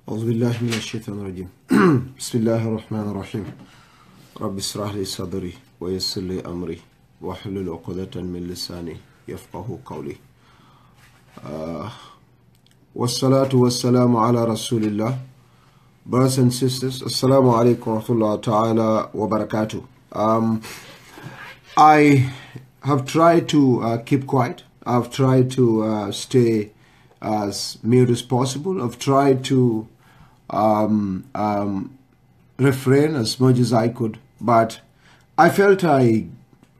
أعوذ بالله من الشيطان الرجيم بسم الله الرحمن الرحيم رب اشرح لي صدري ويسر لي أمري واحلل عقدة من لساني يفقه قولي والصلاة والسلام على رسول الله. Brothers and sisters, Assalamu alaikum wa rahmatullahi ta'ala wa barakatuh. I have tried to keep quiet. I've tried to stay as mute as possible. I've tried to refrain as much as I could, but I felt I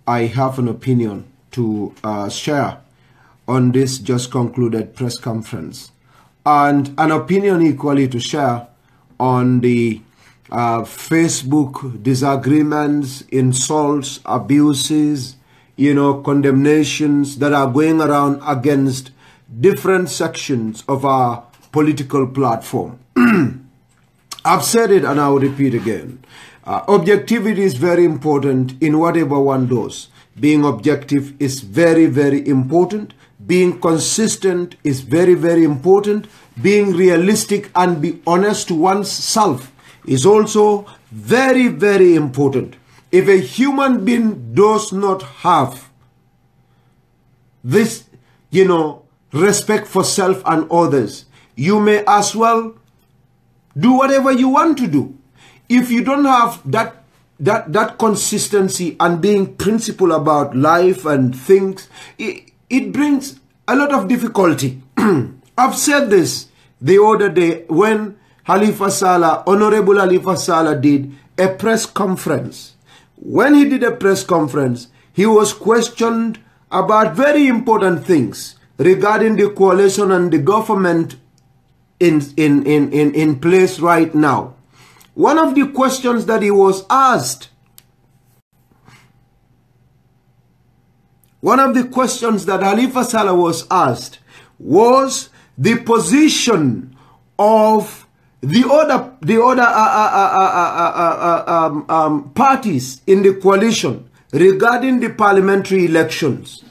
have an opinion to share on this just concluded press conference, and an opinion equally to share on the Facebook disagreements, insults, abuses, condemnations that are going around against different sections of our political platform. I've said it and I will repeat again. Objectivity is very important in whatever one does. Being objective is very, very important. Being consistent is very, very important. Being realistic and be honest to oneself is also very, very important. If a human being does not have this, respect for self and others, you may as well do whatever you want to do. If you don't have that consistency and being principled about life and things, it brings a lot of difficulty. I've said this the other day when Halifa Sallah, Honorable Halifa Sallah, did a press conference. When he did a press conference, he was questioned about very important things regarding the coalition and the government in place right now. One of the questions that he was asked, one of the questions that Halifa Sallah was asked was the position of the other parties in the coalition regarding the parliamentary elections.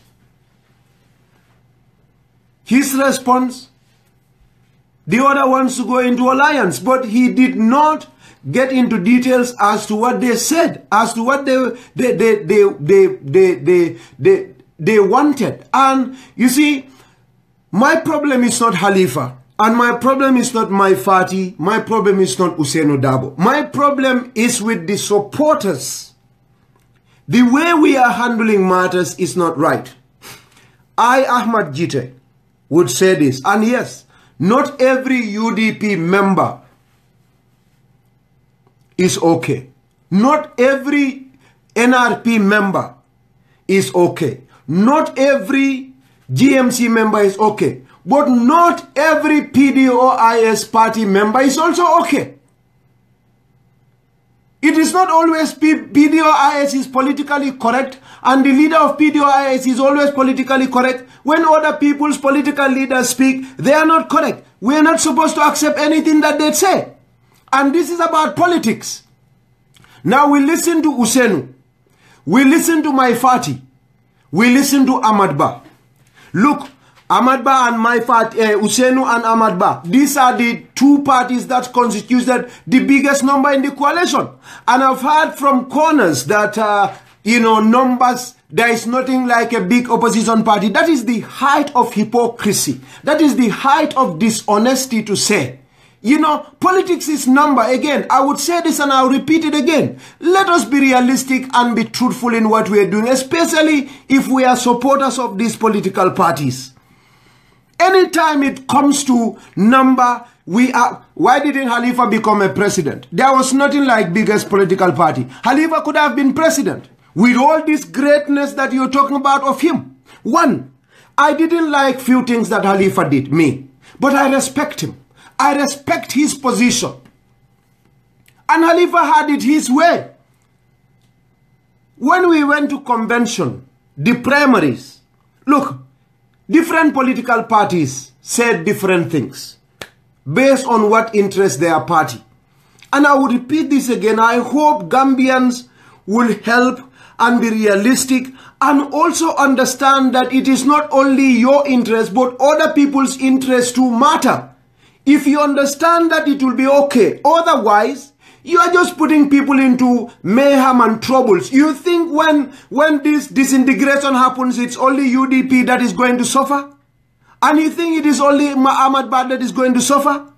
His response, the other wants to go into alliance, but he did not get into details as to what they said, as to what they wanted. And you see, my problem is not Halifa, and my problem is not my party, my problem is not Usainu Dabo. My problem is with the supporters. The way we are handling matters is not right. I, Ahmad Jite, would say this, and yes, not every UDP member is okay. Not every NRP member is okay. Not every GMC member is okay. But not every PDOIS party member is also okay. It is not always PDOIS is politically correct and the leader of PDOIS is always politically correct. When other people's political leaders speak, they are not correct. We are not supposed to accept anything that they say. And this is about politics. Now we listen to Usainu. We listen to my party. We listen to Ahmad Ba. Look, Ahmad Ba and my party, Usainu and Ahmad Ba, these are the two parties that constituted the biggest number in the coalition. And I've heard from corners that, numbers, there is nothing like a big opposition party. That is the height of hypocrisy. That is the height of dishonesty to say. Politics is number. Again, I would say this and I'll repeat it again. Let us be realistic and be truthful in what we are doing, especially if we are supporters of these political parties. Anytime it comes to number, why didn't Halifa become a president? There was nothing like biggest political party. Halifa could have been president with all this greatness that you're talking about of him. One, I didn't like few things that Halifa did, but I respect him. I respect his position. And Halifa had it his way. When we went to convention, the primaries, look, different political parties said different things based on what interests their party. And I will repeat this again. I hope Gambians will help and be realistic and also understand that it is not only your interest but other people's interests too matter. If you understand that, it will be okay. Otherwise, you are just putting people into mayhem and troubles. You think when this disintegration happens, it's only UDP that is going to suffer? And you think it is only Ahmad Bad that is going to suffer?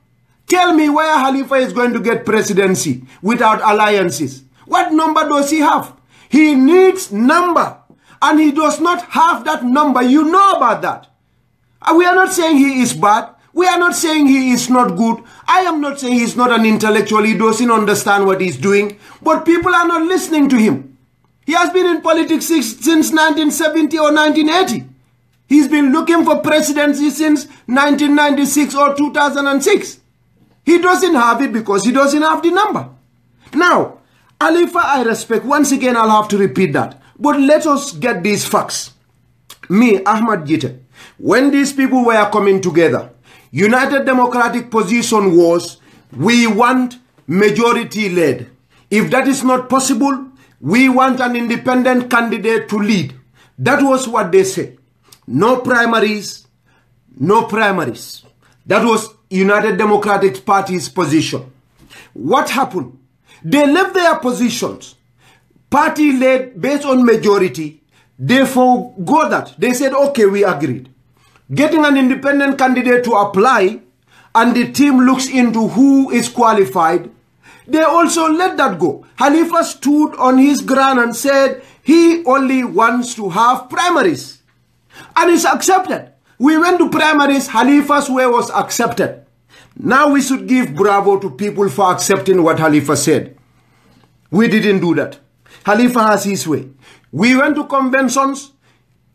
Tell me where Halifa is going to get presidency without alliances. What number does he have? He needs number. And he does not have that number. You know about that. We are not saying he is bad. We are not saying he is not good. I am not saying he is not an intellectual. He doesn't understand what he's doing. But people are not listening to him. He has been in politics since 1970 or 1980. He's been looking for presidency since 1996 or 2006. He doesn't have it because he doesn't have the number. Now, Halifa, I respect. Once again, I'll have to repeat that. But let us get these facts. Me, Ahmad Gite, when these people were coming together, United Democratic position was, we want majority-led. If that is not possible, we want an independent candidate to lead. That was what they said. No primaries, no primaries. That was United Democratic Party's position. What happened? They left their positions. Party-led based on majority. They forgot that. They said, okay, we agreed. Getting an independent candidate to apply and the team looks into who is qualified, they also let that go. Halifa stood on his ground and said he only wants to have primaries. And it's accepted. We went to primaries, Halifa's way was accepted. Now we should give bravo to people for accepting what Halifa said. We didn't do that. Halifa has his way. We went to conventions,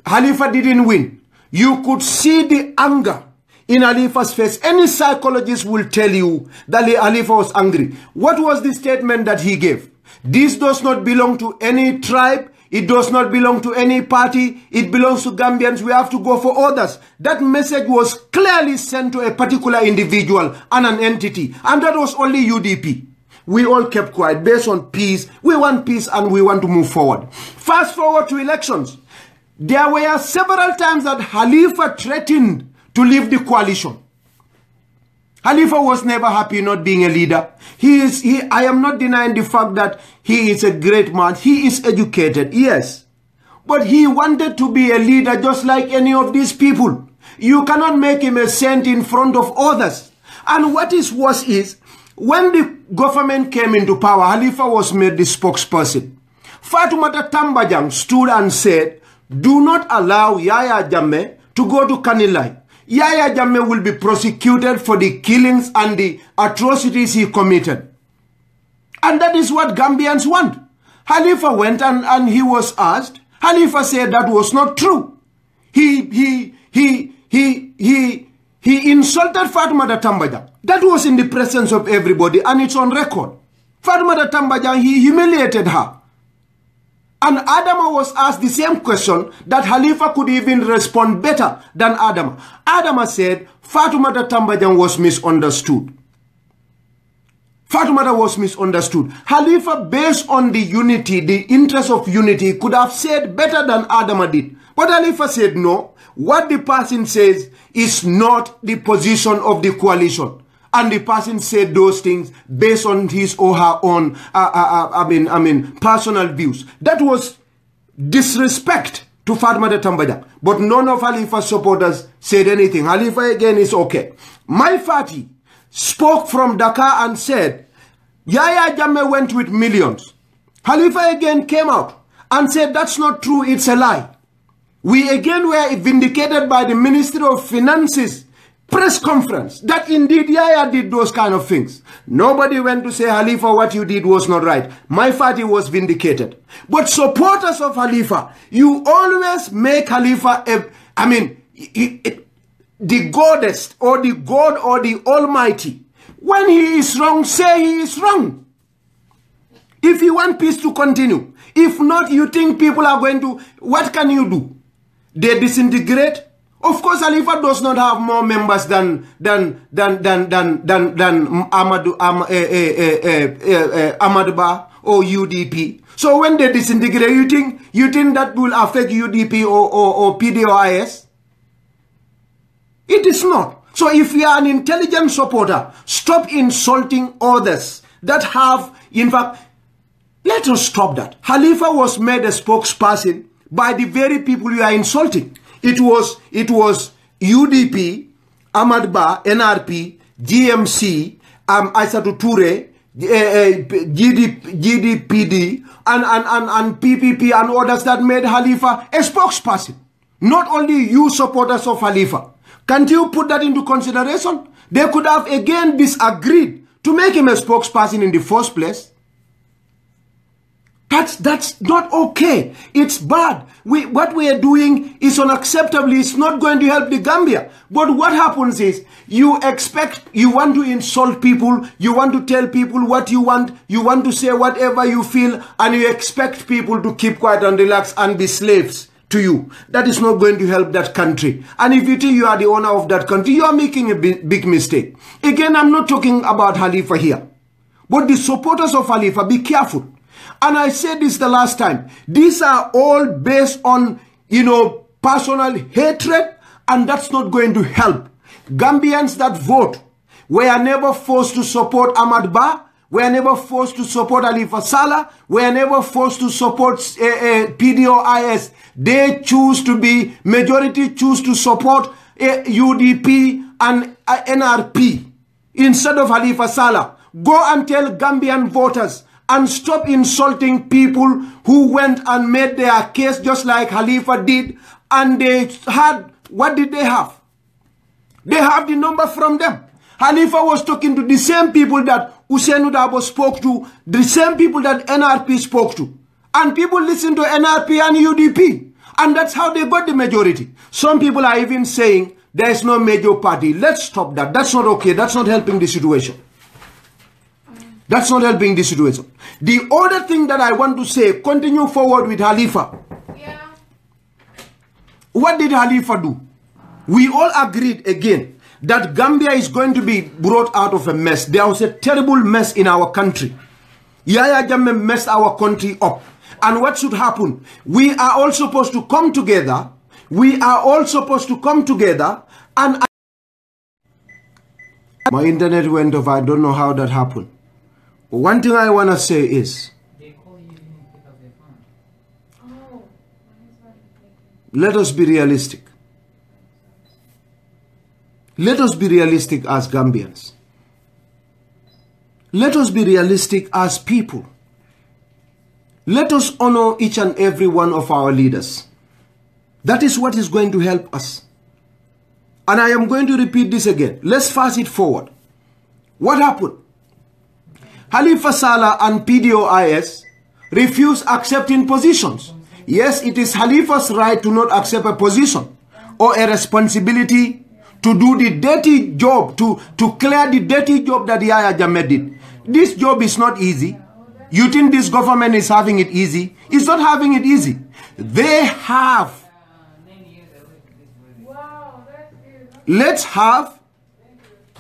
Halifa didn't win. You could see the anger in Halifa's face. Any psychologist will tell you that Halifa was angry. What was the statement that he gave? This does not belong to any tribe. It does not belong to any party. It belongs to Gambians. We have to go for others. That message was clearly sent to a particular individual and an entity. And that was only UDP. We all kept quiet based on peace. We want peace and we want to move forward. Fast forward to elections. There were several times that Halifa threatened to leave the coalition. Halifa was never happy not being a leader. I am not denying the fact that he is a great man. He is educated, yes. But he wanted to be a leader just like any of these people. You cannot make him a saint in front of others. And what is worse is, when the government came into power, Halifa was made the spokesperson. Fatoumata Tambajang stood and said, do not allow Yaya Jammeh to go to Kanilai. Yaya Jammeh will be prosecuted for the killings and the atrocities he committed. And that is what Gambians want. Halifa went and he was asked. Halifa said that was not true. He insulted Fatoumata Tambajang. That was in the presence of everybody and it's on record. Fatoumata Tambajang, he humiliated her. And Adama was asked the same question that Halifa could even respond better than Adama. Adama said Fatoumata Tambajang was misunderstood. Fatoumata was misunderstood. Halifa, based on the unity, the interest of unity, could have said better than Adama did. But Halifa said no. What the person says is not the position of the coalition. And the person said those things based on his or her own, personal views. That was disrespect to Fatoumata Tambajang. But none of Halifa's supporters said anything. Halifa again is okay. My party spoke from Dakar and said, Yaya Jammeh went with millions. Halifa again came out and said that's not true, it's a lie. We again were vindicated by the Ministry of Finance's press conference that indeed Yaya did those kind of things. Nobody went to say, Halifa, what you did was not right. My party was vindicated. But supporters of Halifa, you always make Halifa, the goddess or the God or the Almighty. When he is wrong, say he is wrong. If you want peace to continue, if not, you think people are going to, what can you do? They disintegrate. Of course, Halifa does not have more members than Ahmadba or UDP. So when they disintegrate, you think that will affect UDP or PDOIS? It is not. So if you are an intelligent supporter, stop insulting others that have, in fact, let us stop that. Halifa was made a spokesperson by the very people you are insulting. It was UDP, Ahmad Ba, NRP, GMC, Aissatou Toure, GDPD, and PPP and others that made Halifa a spokesperson. Not only you supporters of Halifa. Can't you put that into consideration? They could have again disagreed to make him a spokesperson in the first place. That's not okay. It's bad. What we are doing is unacceptable. It's not going to help the Gambia. But what happens is you want to insult people, you want to tell people what you want to say whatever you feel, and you expect people to keep quiet and relax and be slaves to you. That is not going to help that country. And if you think you are the owner of that country, you are making a big mistake. Again, I'm not talking about Halifa here. But the supporters of Halifa, be careful. And I said this the last time. These are all based on, personal hatred, and that's not going to help. Gambians that vote were never forced to support Ahmad Ba, were never forced to support Halifa Sallah, were never forced to support PDOIS. They majority choose to support UDP and NRP instead of Halifa Sallah. Go and tell Gambian voters and stop insulting people who went and made their case just like Halifa did. And they had, what did they have? They have the number from them. Halifa was talking to the same people that Hussein Udabo spoke to, the same people that NRP spoke to. And people listen to NRP and UDP. And that's how they got the majority. Some people are even saying there is no major party. Let's stop that. That's not okay. That's not helping the situation. That's not helping the situation. The other thing that I want to say, continue forward with Halifa. Yeah. What did Halifa do? We all agreed again that Gambia is going to be brought out of a mess. There was a terrible mess in our country. Yaya Jammeh messed our country up. And what should happen? We are all supposed to come together. We are all supposed to come together. And my internet went off. I don't know how that happened. One thing I want to say is, let us be realistic. Let us be realistic as Gambians. Let us be realistic as people. Let us honor each and every one of our leaders. That is what is going to help us. And I am going to repeat this again. Let's fast it forward. What happened? Halifa Sallah and PDOIS refused accepting positions. Yes, it is Halifa's right to not accept a position or a responsibility to do the dirty job, to clear the dirty job that Yaya Jammeh did. This job is not easy. You think this government is having it easy? It's not having it easy. They have. Let's have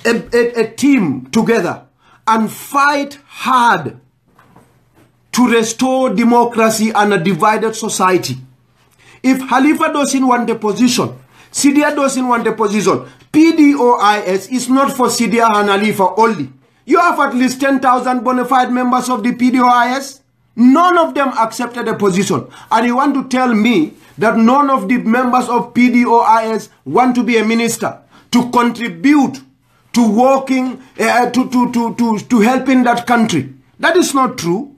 a team together and fight hard to restore democracy and a divided society. If Halifa doesn't want a position, Sidia doesn't want a position, PDOIS is not for Sidia and Halifa only. You have at least 10,000 bona fide members of the PDOIS. None of them accepted a position. And you want to tell me that none of the members of PDOIS want to be a minister, to contribute to working, to helping that country. That is not true.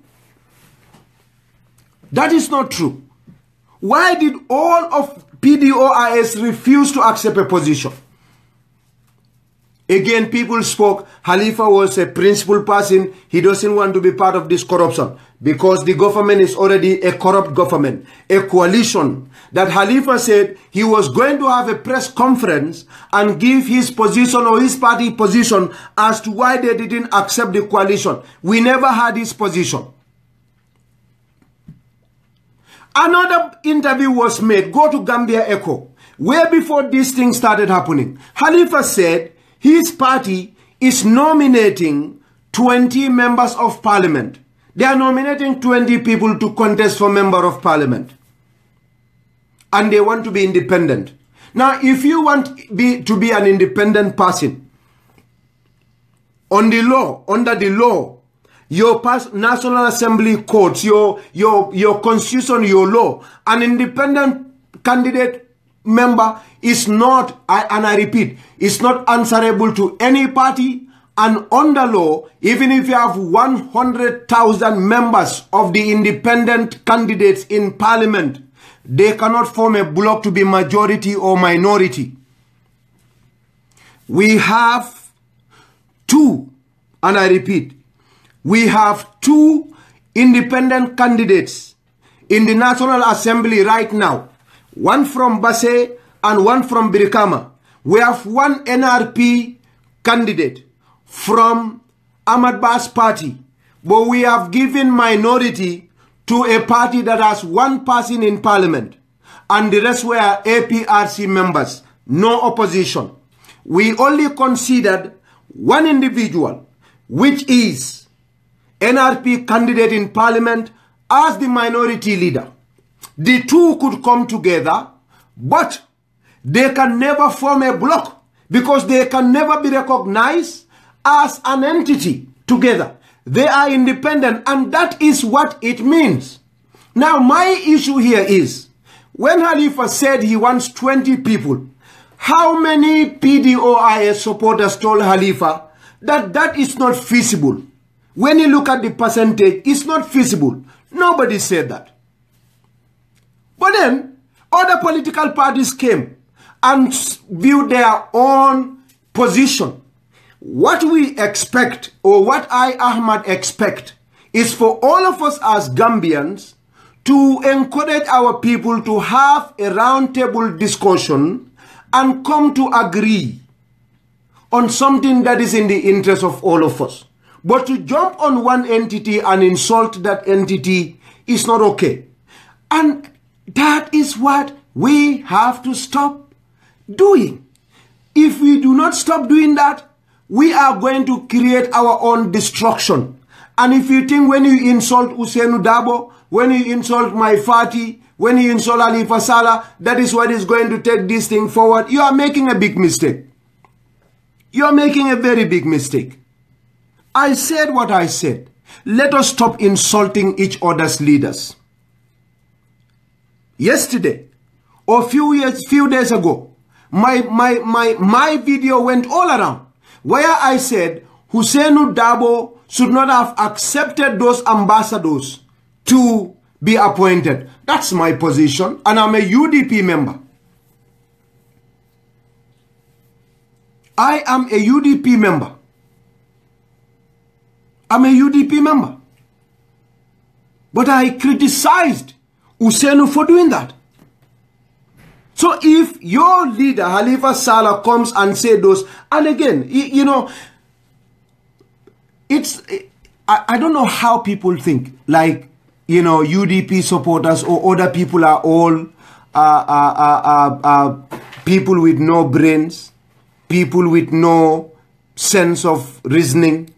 That is not true. Why did all of PDOIS refuse to accept a position? Again, people spoke. Halifa was a principled person. He doesn't want to be part of this corruption because the government is already a corrupt government, a coalition. That Halifa said he was going to have a press conference and give his position or his party position as to why they didn't accept the coalition. We never had his position. Another interview was made. Go to Gambia Echo. Where before this thing started happening, Halifa said his party is nominating 20 members of parliament. They are nominating 20 people to contest for member of parliament. And they want to be independent. Now, if you want to be an independent person, on the law, under the law, your National Assembly codes, your constitution, your law, an independent candidate member is not, and I repeat, is not answerable to any party. And under law, even if you have 100,000 members of the independent candidates in parliament, they cannot form a bloc to be majority or minority. We have two, and I repeat, we have two independent candidates in the National Assembly right now. One from Basse and one from Birkama. We have one NRP candidate from Ahmad Ba's party, but we have given minority to a party that has one person in parliament, and the rest were APRC members, no opposition. We only considered one individual, which is NRP candidate in parliament, as the minority leader. The two could come together, but they can never form a bloc because they can never be recognized as an entity together. They are independent, and that is what it means. Now, my issue here is, when Halifa said he wants 20 people, how many PDOIS supporters told Halifa that that is not feasible? When you look at the percentage, it's not feasible. Nobody said that. But then, other political parties came and viewed their own position. What we expect, or what I, Ahmad, expect, is for all of us as Gambians to encourage our people to have a roundtable discussion and come to agree on something that is in the interest of all of us. But to jump on one entity and insult that entity is not okay. And that is what we have to stop doing. If we do not stop doing that, we are going to create our own destruction. And if you think when you insult Usainu Dabo, when you insult my Fati, when you insult Halifa Sallah, that is what is going to take this thing forward, you are making a big mistake. You are making a very big mistake. I said what I said. Let us stop insulting each other's leaders. Yesterday, or few days ago, my video went all around, where I said Usainu Dabo should not have accepted those ambassadors to be appointed. That's my position, and I'm a UDP member. I am a UDP member. I'm a UDP member. But I criticized Usainu for doing that. So if your leader, Halifa Sallah, comes and say those, and again, you know, I don't know how people think, like, you know, UDP supporters or other people are all people with no brains, people with no sense of reasoning.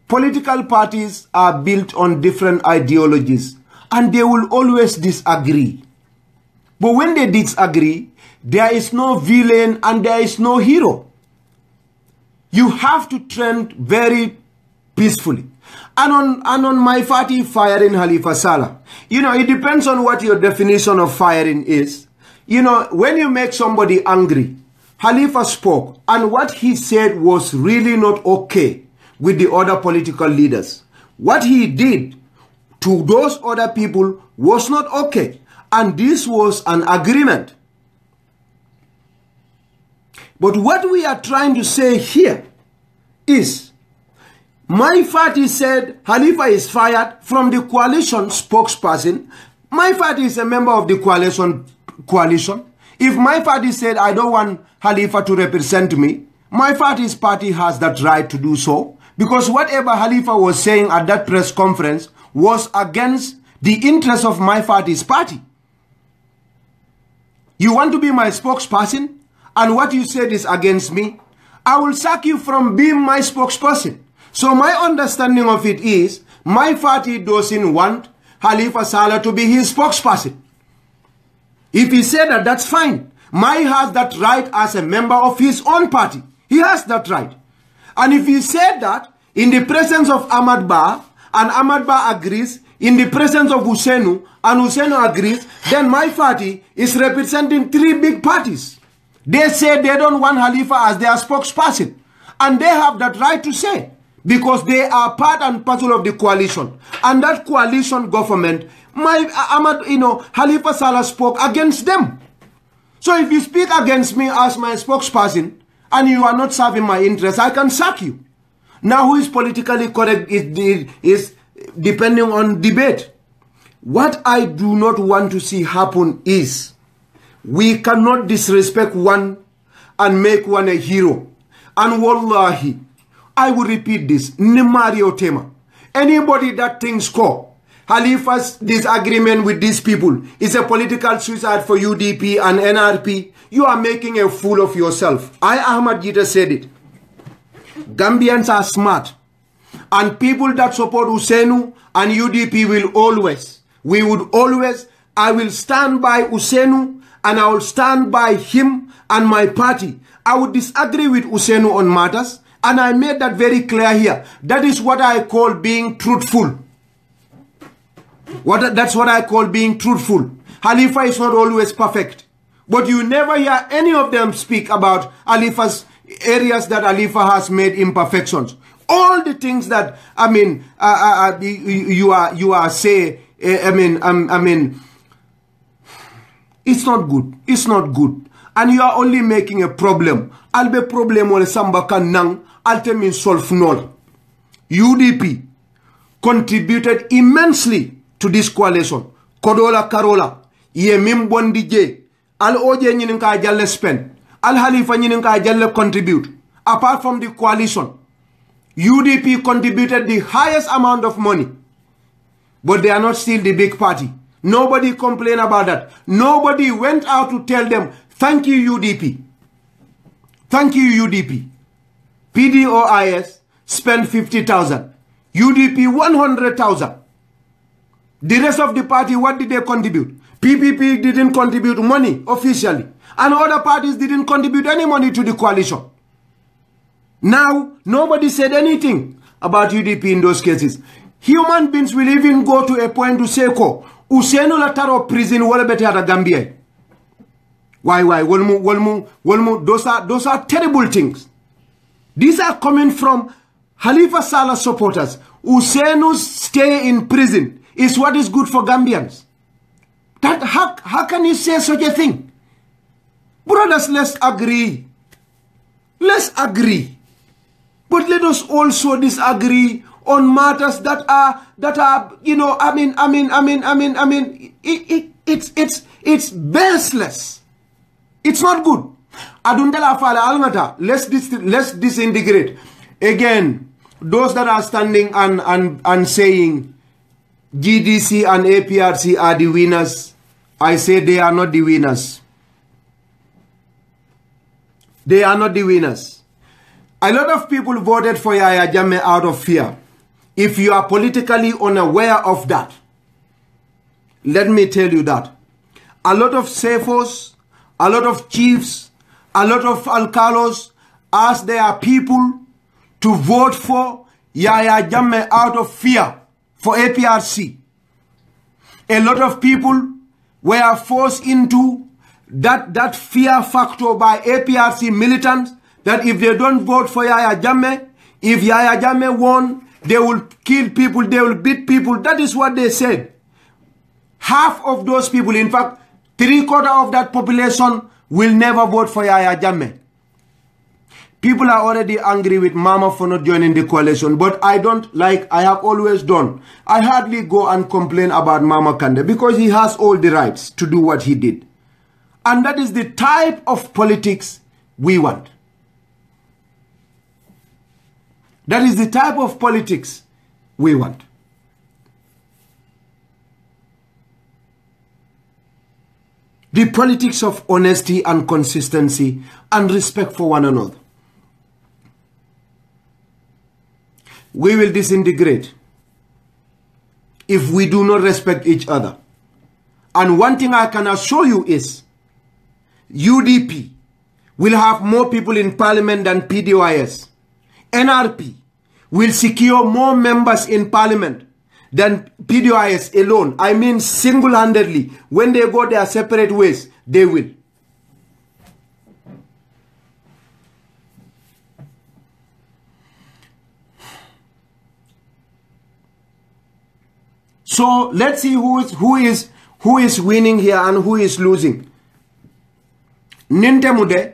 Political parties are built on different ideologies, and they will always disagree. But when they disagree, there is no villain and there is no hero. You have to trend very peacefully. And on my party firing Halifa Sallah, you know, it depends on what your definition of firing is. You know, when you make somebody angry, Halifa spoke, and what he said was really not okay with the other political leaders. What he did to those other people was not okay. And this was an agreement. But what we are trying to say here is, my party said Halifa is fired from the coalition spokesperson. My party is a member of the coalition. If my party said I don't want Halifa to represent me, my party has that right to do so, because whatever Halifa was saying at that press conference was against the interests of my party's party. You want to be my spokesperson, and what you said is against me, I will sack you from being my spokesperson. So my understanding of it is, my party doesn't want Halifa Sallah to be his spokesperson. If he said that, that's fine. Mai has that right as a member of his own party. He has that right. And if he said that in the presence of Ahmad Ba, and Ahmad Ba agrees, in the presence of Ousseynou, and Ousseynou agrees, then my party is representing 3 big parties. They say they don't want Halifa as their spokesperson. And they have that right to say, because they are part and parcel of the coalition. And that coalition government, Halifa Sallah spoke against them. So if you speak against me as my spokesperson, and you are not serving my interests, I can sack you. Now, who is politically correct is depending on debate. What I do not want to see happen is we cannot disrespect one and make one a hero. And wallahi, I will repeat this, Nimario Tema. Anybody that thinks Halifa's disagreement with these people is a political suicide for UDP and NRP, you are making a fool of yourself. Ahmad Jita said it. Gambians are smart. And people that support Ousseynou and UDP I will stand by Ousseynou and I will stand by him and my party. I would disagree with Ousseynou on matters, and I made that very clear here. That is what I call being truthful. That's what I call being truthful. Halifa is not always perfect. But you never hear any of them speak about Halifa's areas that Halifa has made imperfections. All the things that, you are saying, it's not good. It's not good. And you are only making a problem. Albe problem wale samba kan nang, alte min solve nol. UDP contributed immensely to this coalition. Kodola Karola, ye mim bondi je, al oje nyininka jalle spend, al Halifa nyininka jalle contribute. Apart from the coalition, UDP contributed the highest amount of money. But they are not still the big party. Nobody complained about that. Nobody went out to tell them, thank you UDP. Thank you UDP. PDOIS spent 50,000. UDP 100,000. The rest of the party, what did they contribute? PPP didn't contribute money officially. And other parties didn't contribute any money to the coalition. Now, nobody said anything about UDP in those cases. Human beings will even go to a point to say, Ousseynou la taro prison wala bete ata Gambia. Why? Wolmu, those are terrible things. These are coming from Halifa Sallah supporters. Ousseynou stay in prison is what is good for Gambians. How can you say such a thing? Brothers, let's agree. Let's agree. But let us also disagree on matters that are it's baseless. It's not good. Adundela fala almata. Let's disintegrate. Again, those that are standing and saying GDC and APRC are the winners, I say they are not the winners. They are not the winners. A lot of people voted for Yahya Jammeh out of fear. If you are politically unaware of that, let me tell you that a lot of Sefos, a lot of chiefs, a lot of alcalos asked their people to vote for Yahya Jammeh out of fear for APRC. A lot of people were forced into that fear factor by APRC militants that if they don't vote for Yahya Jammeh, if Yahya Jammeh won, they will kill people, they will beat people. That is what they said. Half of those people, in fact, 3/4 of that population will never vote for Yahya Jammeh. People are already angry with Mama for not joining the coalition, but I don't like, I have always done. I hardly go and complain about Mama Kande because he has all the rights to do what he did. And that is the type of politics we want. That is the type of politics we want. The politics of honesty and consistency and respect for one another. We will disintegrate if we do not respect each other. And one thing I can assure you is, UDP will have more people in parliament than PDOIS. NRP will secure more members in parliament than PDOIS alone. I mean single-handedly. When they go their separate ways, they will. So let's see who is winning here and who is losing. Nintemude,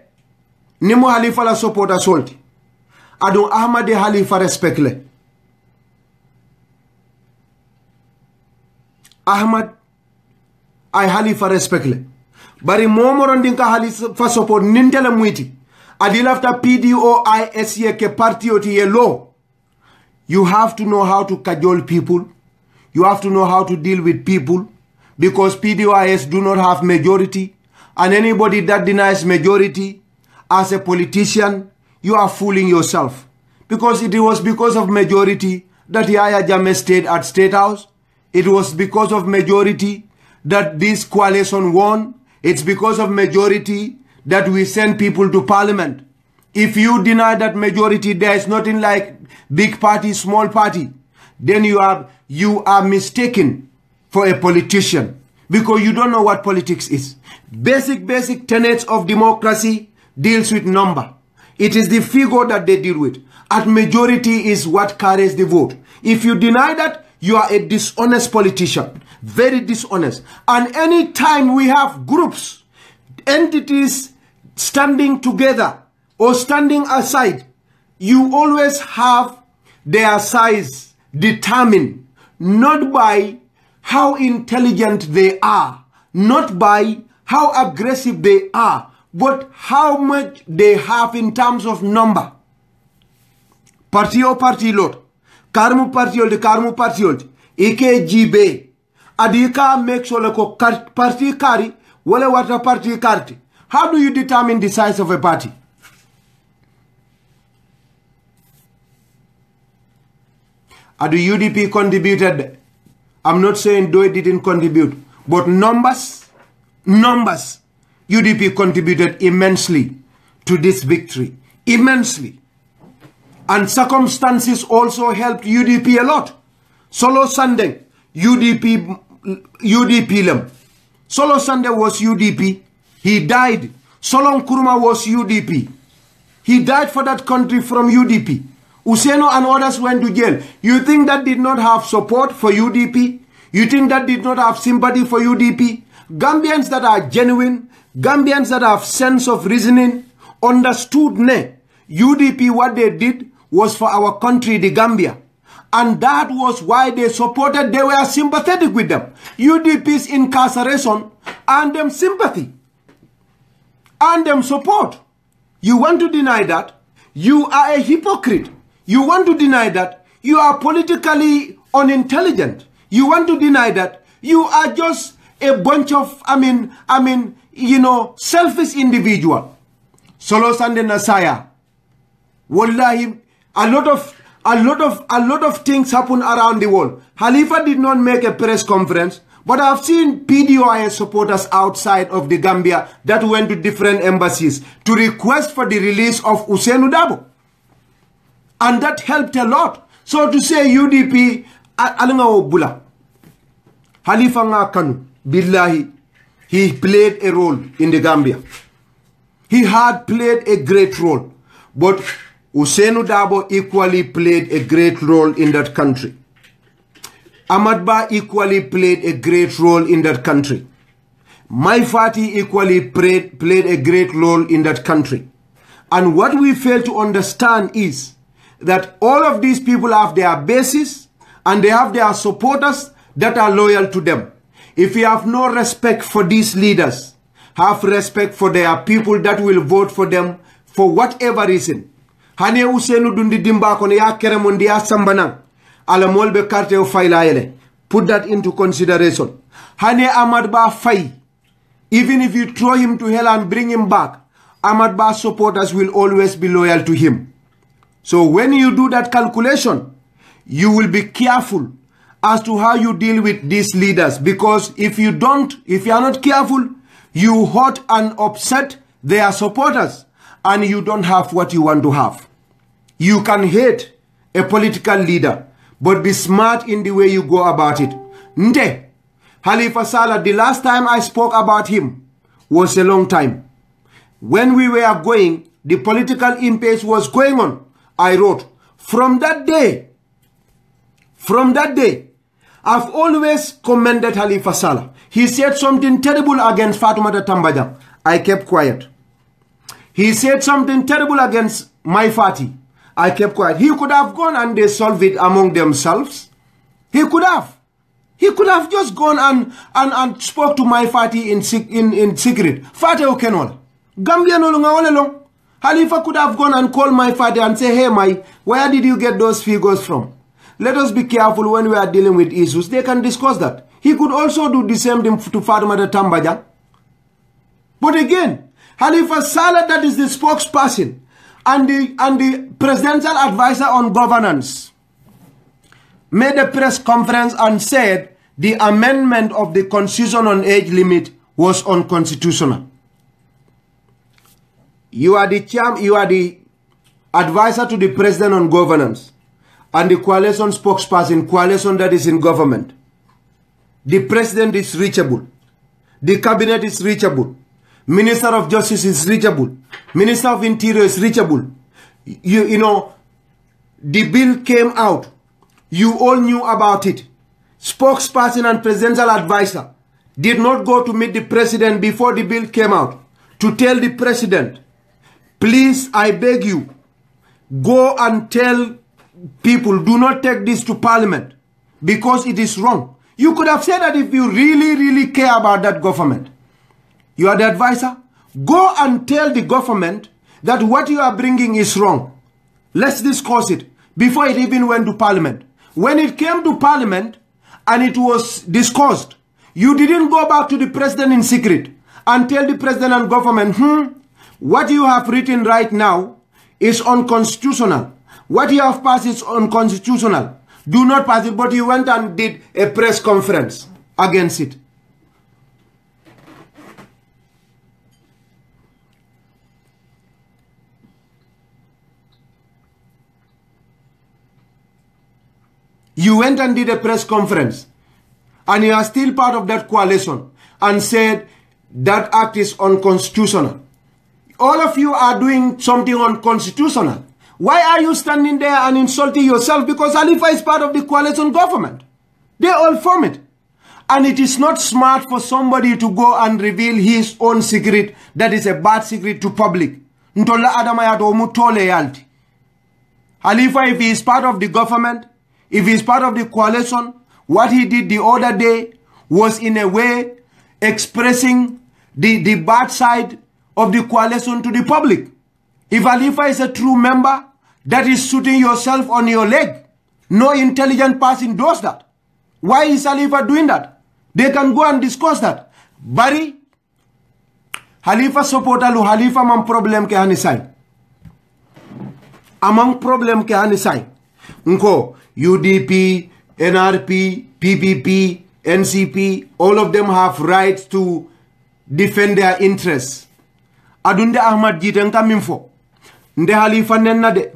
Nimo Halifa la supporter solti. Adon Ahmadi Halifa respect le. Ahmad ay Halifa respect le. Bari momoron dinka Halifa support nintele muiti. Adil after PDOIS ye ke party oti ye law. You have to know how to cajole people. You have to know how to deal with people, because PDOIS do not have majority, and anybody that denies majority as a politician, you are fooling yourself. Because it was because of majority that Yahya Jammeh stayed at State House. It was because of majority that this coalition won. It's because of majority that we send people to parliament. If you deny that majority, there is nothing like big party, small party, then you are mistaken for a politician, because you don't know what politics is. Basic tenets of democracy deals with number. It is the figure that they deal with. At majority is what carries the vote. If you deny that, you are a dishonest politician. Very dishonest. And any time we have groups, entities standing together or standing aside, you always have their size determined not by how intelligent they are, not by how aggressive they are, but how much they have in terms of number. Parti o parti lot, karmu parti old, ike jibe, adika make sure ko parti kari, wale wata parti karti. How do you determine the size of a party? The UDP contributed. I'm not saying though it didn't contribute, but numbers, UDP contributed immensely to this victory. Immensely. And circumstances also helped UDP a lot. Solo Sunday, UDP lem. Solo Sunday was UDP. He died. Solon Kuruma was UDP. He died for that country from UDP. Useno and others went to jail. You think that did not have support for UDP? You think that did not have sympathy for UDP? Gambians that are genuine, Gambians that have sense of reasoning, understood UDP what they did was for our country, the Gambia. And that was why they supported, they were sympathetic with them. UDP's incarceration earned them sympathy, earned them support. You want to deny that? You are a hypocrite. You want to deny that? You are politically unintelligent. You want to deny that? You are just a bunch of, selfish individual. Solo Sunday Nasaya. Wallahi, a lot of things happen around the world. Halifa did not make a press conference, but I've seen PDOIS supporters outside of the Gambia that went to different embassies to request for the release of Ousainou Darboe. And that helped a lot. So to say UDP, alanga obula. Halifa nga kanu, billahi, he played a role in the Gambia. He had played a great role. But Ousainou Darboe equally played a great role in that country. Ahmad Ba equally played a great role in that country. Mai Fati equally played a great role in that country. And what we fail to understand is that all of these people have their bases and they have their supporters that are loyal to them. If you have no respect for these leaders, have respect for their people that will vote for them for whatever reason. Hane Ousainou dundi dimba kono ya keremondi ya sambanang. Ala molbe karte o fayla yele. Put that into consideration. Hane Ahmad Ba fay. Even if you throw him to hell and bring him back, Ahmad Ba's supporters will always be loyal to him. So when you do that calculation, you will be careful as to how you deal with these leaders. Because if you are not careful, You hurt and upset their supporters, and you don't have what you want to have. You can hate a political leader, but be smart in the way you go about it. Nde, Halifa Sallah, the last time I spoke about him was a long time. When we were going, the political impasse was going on. I wrote, from that day, I've always commended Halifa Sallah. He said something terrible against Fatoumata Tambajang. I kept quiet. He said something terrible against my Fati. I kept quiet. He could have gone and they solved it among themselves. He could have. He could have just gone and spoke to my Fati in secret. Fati Okenola. Gambia no longer long. Halifa could have gone and called my Fati and say, hey, where did you get those figures from? Let us be careful when we are dealing with issues. They can discuss that. He could also do the same thing to Fatoumata Tambajang. But again, Halifa Sallah, that is the spokesperson and the presidential advisor on governance, made a press conference and said the amendment of the constitution on age limit was unconstitutional. You are the advisor to the president on governance and the coalition spokesperson, coalition that is in government. The president is reachable. The cabinet is reachable. Minister of Justice is reachable. Minister of Interior is reachable. You know, the bill came out. You all knew about it. Spokesperson and presidential advisor did not go to meet the president before the bill came out to tell the president, please, I beg you, go and tell people, do not take this to parliament because it is wrong. You could have said that if you really, really care about that government. You are the advisor. Go and tell the government that what you are bringing is wrong. Let's discuss it before it even went to parliament. When it came to parliament and it was discussed, you didn't go back to the president in secret and tell the president and government, what you have written right now is unconstitutional. What you have passed is unconstitutional. Do not pass it, but you went and did a press conference against it. You went and did a press conference and you are still part of that coalition and said that act is unconstitutional. All of you are doing something unconstitutional. Why are you standing there and insulting yourself? Because Halifa is part of the coalition government. They all form it. And it is not smart for somebody to go and reveal his own secret that is a bad secret to public. Halifa, if he is part of the government, if he is part of the coalition, what he did the other day was in a way expressing the bad side of the coalition to the public. If Halifa is a true member, that is shooting yourself on your leg. No intelligent person does that. Why is Halifa doing that? They can go and discuss that. Bari, Halifa supporter lu Halifa man problem ke hanisai. Among problem ke hanisai. Nko, UDP, NRP, PPP, NCP, all of them have rights to defend their interests. Adunde Ahmad Jite nka minfo. Nde Halifa nenna de.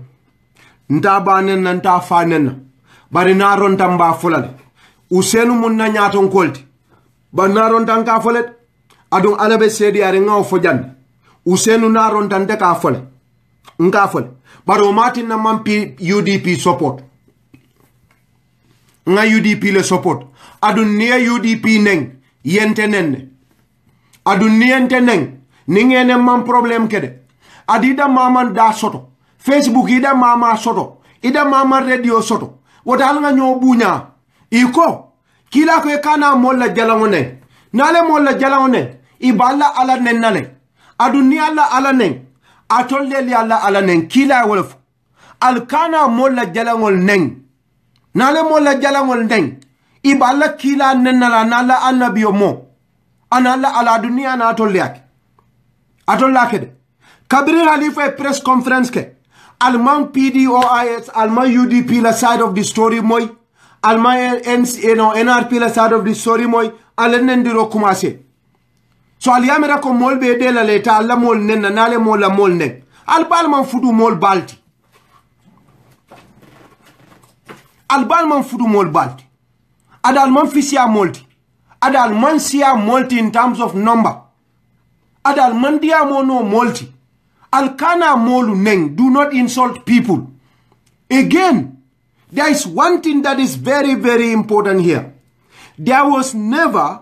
Nta ba nenna nta fa nenna. Bari naron tamba folale. Usenu munna nyaton kolti. Ba naron tanka folet. Adun alabe sedi are ngaw fojande. Usenu naron tante ka fole. Nka fole. Baro Martin na mampi UDP support. Nga UDP le support. Adun niya UDP neng. Yente nenne. Adun niyente neng. Ningene man problem kede. Adida mama da soto. Facebook ida mama soto. Ida mama radio soto. Wata nga nyo bunya. Iko. Kila kwe kana mola jalangone. Nale mola jalangone. Ibala ala nennale. Aduni ala ala neng. Atolle li ala neng. Kila wolf. Alkana mola jalangol neng. Nale mola jalangol neng. Ibala kila nennala nala anabiyo mo. Anala ala dunia na atolle yake. Atolla kede. Kabiri Halifa press conference ke. Alman PDOIS, Alman UDP la side of the story moy. Alman NRP la side of the story moy. Alenen diro kumase. So aliyamera ko mol be de la leta alla mol nen na nale mol la mol nen. Al balman fudu mol balti. Al balman fudu mol balti. Adal man fisia multi. Adal man sia multi in terms of number. Adal man dia mono multi. Al kana molu neng. Do not insult people. Again, there is one thing that is very, very important here. There was never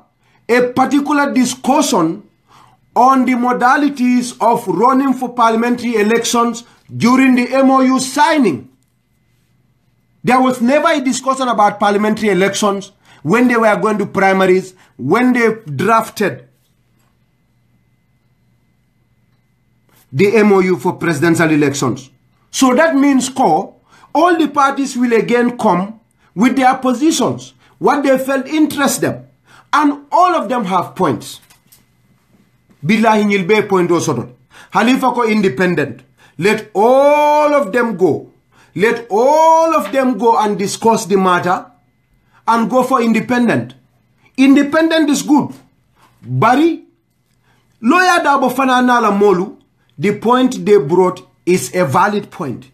a particular discussion on the modalities of running for parliamentary elections during the MOU signing. There was never a discussion about parliamentary elections when they were going to primaries, when they drafted the MOU for presidential elections. So that means all the parties will again come with their positions, what they felt interest them. And all of them have points. Billahi nilbe point osoto. Halifa ko independent. Let all of them go. Let all of them go and discuss the matter and go for independent. Independent is good. Bari, lawyer Dabo Fananala Molu, the point they brought is a valid point.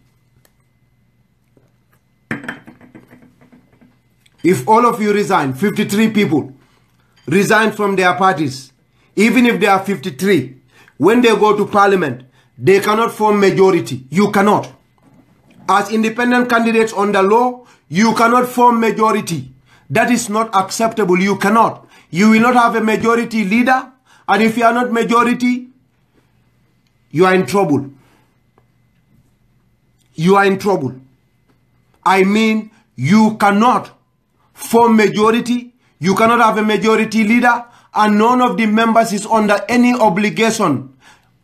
If all of you resign, 53 people resign from their parties, even if they are 53, when they go to parliament, they cannot form majority. You cannot. As independent candidates under law, you cannot form majority. That is not acceptable. You cannot. You will not have a majority leader. And if you are not majority, you are in trouble. You are in trouble. I mean, you cannot form majority. You cannot have a majority leader. And none of the members is under any obligation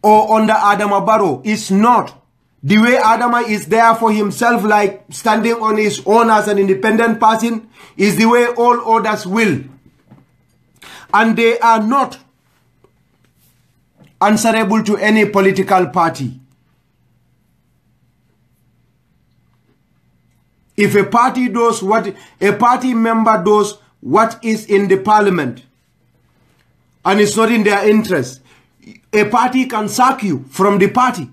or under Adama Barrow. It's not. The way Adama is there for himself, like standing on his own as an independent person, is the way all others will. And they are not answerable to any political party. If a party does what a party member does, what is in the parliament, and it's not in their interest, a party can sack you from the party.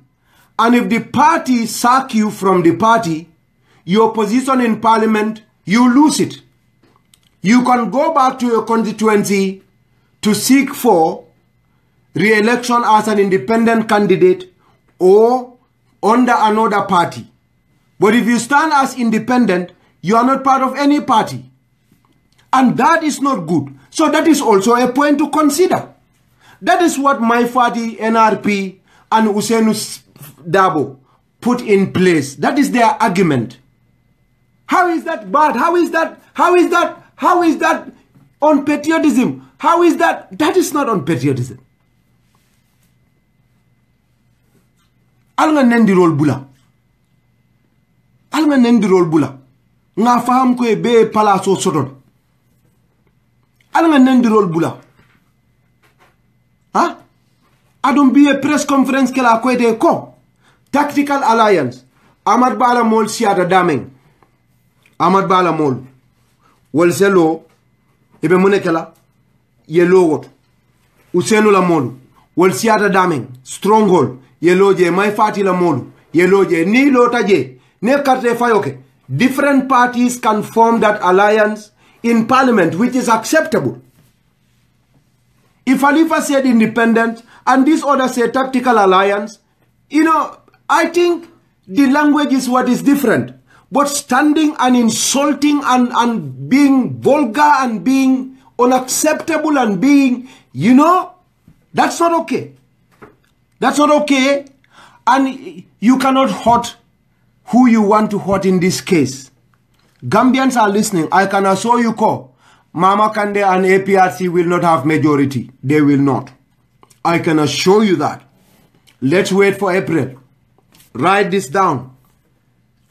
And if the party sack you from the party, your position in parliament, you lose it. You can go back to your constituency to seek for re-election as an independent candidate or under another party. But if you stand as independent, you are not part of any party. And that is not good. So that is also a point to consider. That is what my party, NRP, and Usainu Dabo put in place. That is their argument. How is that bad? How is that on patriotism? How is that? That is not on patriotism. Alga nendi rol bula. Alga nendi rol bula. Nga faham ko e be palaso sodon. Alga nendi rol bula. Huh? I don't be a press conference ke la kwete ko. Tactical alliance. Ahmad Bala Mol siata dameng. Ahmad Bala Mol. Wol selo. Ebe munekela. Yelo wot. Usenu la molu. Wol siata dameng. Stronghold. Yelo je. My fati la molu. Yelo je. Ni lota je. Ne karte fayoke. Different parties can form that alliance in parliament, which is acceptable. If Halifa said independent and this other said tactical alliance, you know, I think the language is what is different. But standing and insulting and being vulgar and being unacceptable and being, you know, that's not okay. That's not okay. And you cannot hurt who you want to hurt in this case. Gambians are listening. I can assure you, Mama Kande and APRC will not have majority. They will not. I can assure you that. Let's wait for April. Write this down.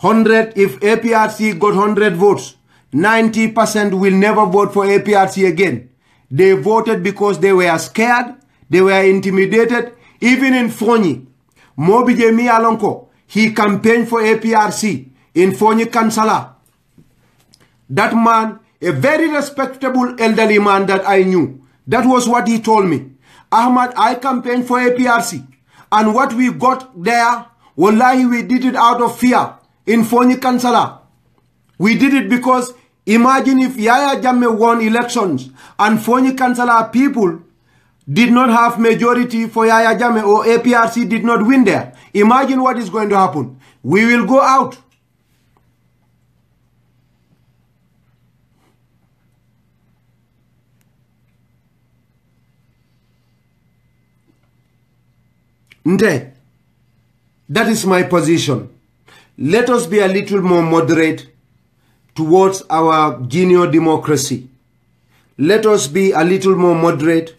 100, if APRC got 100 votes, 90% will never vote for APRC again. They voted because they were scared, they were intimidated. Even in Fonyi, Mobije Alonko, he campaigned for APRC in Fonyi Kansala. That man, a very respectable elderly man that I knew, that was what he told me. Ahmad, I campaigned for APRC. And what we got there, wallahi, we did it out of fear in Halifa Sallah. We did it because imagine if Yahya Jammeh won elections and Halifa Sallah people did not have majority for Yahya Jammeh or APRC did not win there. Imagine what is going to happen. We will go out. Nde, that is my position. Let us be a little more moderate towards our junior democracy. Let us be a little more moderate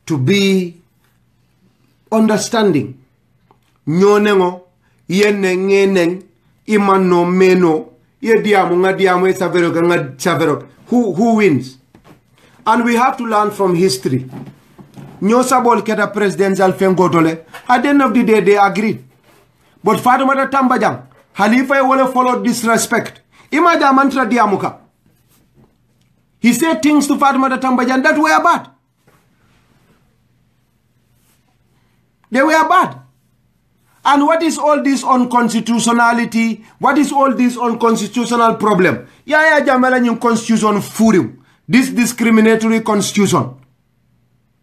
to be understanding. Nyonengo, yenengeneng, imano meno, yediamu ngadiamu esaverok ngad. Who wins? And we have to learn from history. Nyosabol keta presidential fengotole. At the end of the day, they agreed. But Fatoumata Tambajang, Halifa will follow disrespect. Imaja mantra diamuka. He said things to Fatoumata Tambajang that were bad. They were bad. And what is all this unconstitutionality? What is all this unconstitutional problem? Yaya Jamala yung constitution furium. This discriminatory constitution.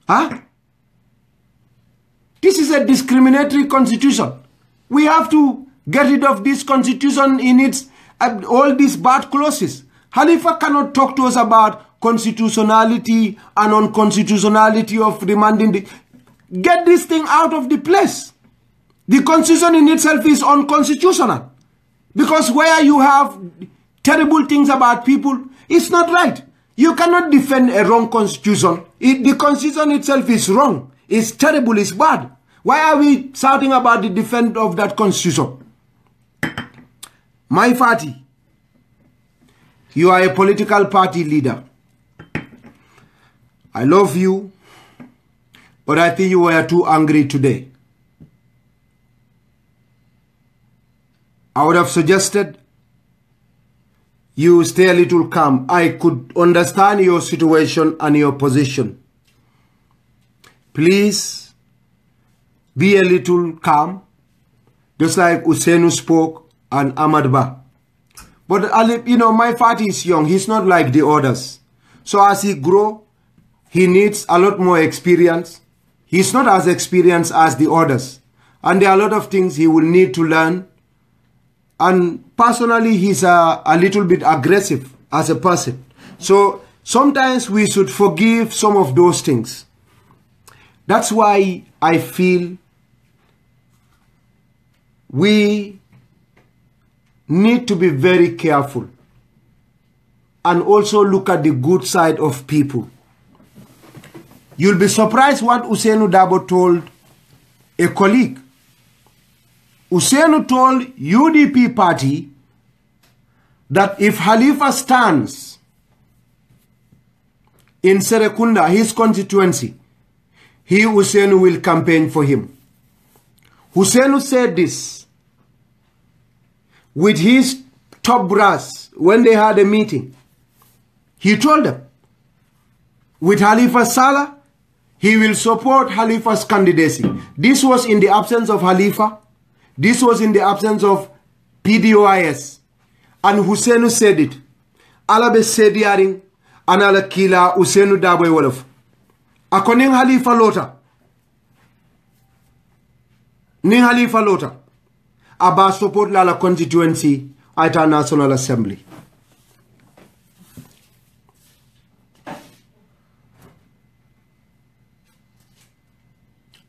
Huh? This is a discriminatory constitution. We have to get rid of this constitution in its all these bad clauses. Halifa cannot talk to us about constitutionality and unconstitutionality of remanding the... Get this thing out of the place. The constitution in itself is unconstitutional. Because where you have terrible things about people, it's not right. You cannot defend a wrong constitution. The constitution itself is wrong. It's terrible, it's bad. Why are we shouting about the defense of that constitution? My party, you are a political party leader. I love you, but I think you were too angry today. I would have suggested you stay a little calm. I could understand your situation and your position. Please be a little calm, just like Usenu spoke and Ahmad Ba. But, you know, my party is young. He's not like the others. So as he grows, he needs a lot more experience. He's not as experienced as the others. And there are a lot of things he will need to learn. And personally, he's a little bit aggressive as a person. So sometimes we should forgive some of those things. That's why I feel we need to be very careful and also look at the good side of people. You'll be surprised what Ousainou Darboe told a colleague. Ousainou told UDP party that if Halifa stands in Serekunda, his constituency, he, Ousainou, will campaign for him. Ousainou said this with his top brass when they had a meeting. He told them, with Halifa Sallah, he will support Halifa's candidacy. This was in the absence of Halifa. This was in the absence of PDOIS. And Ousainou said it. Alabe sediaring anala kila Ousainou Darboe wolof. Akoning Halifa Lota. Ning Halifa Lota. Aba support la constituency at our National Assembly.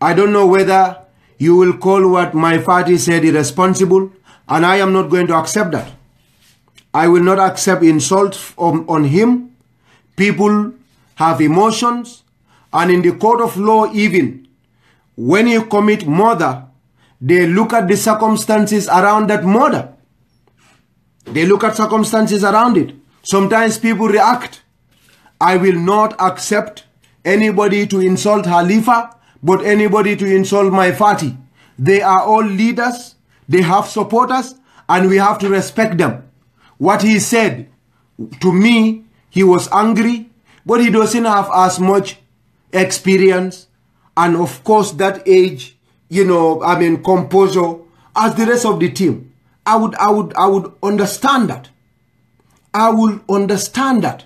I don't know whether you will call what my party said irresponsible, and I am not going to accept that. I will not accept insults on him. People have emotions, and in the court of law even, when you commit murder, they look at the circumstances around that murder. They look at circumstances around it. Sometimes people react. I will not accept anybody to insult Halifa, but anybody to insult my party. They are all leaders, they have supporters, and we have to respect them. What he said, to me, he was angry, but he doesn't have as much experience and of course that age, composure as the rest of the team. I would understand that. I will understand that.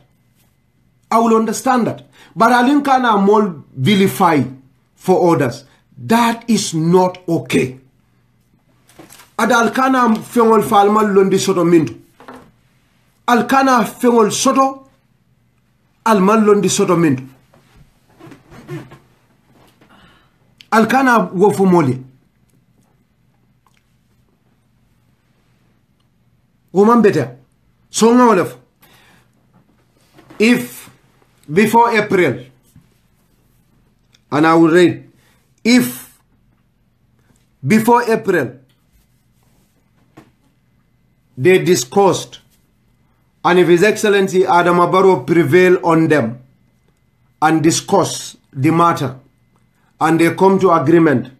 But Alinkana more vilify for others. That is not okay. Adalkana fengol falmal londi soto mintu. Alkana fengol soto alman londi soto mintu. Alkana wofu moli. Woman better. So now, if before April, and I will read, if before April they discussed, and if His Excellency Adam Barrow prevail on them and discuss the matter, and they come to agreement,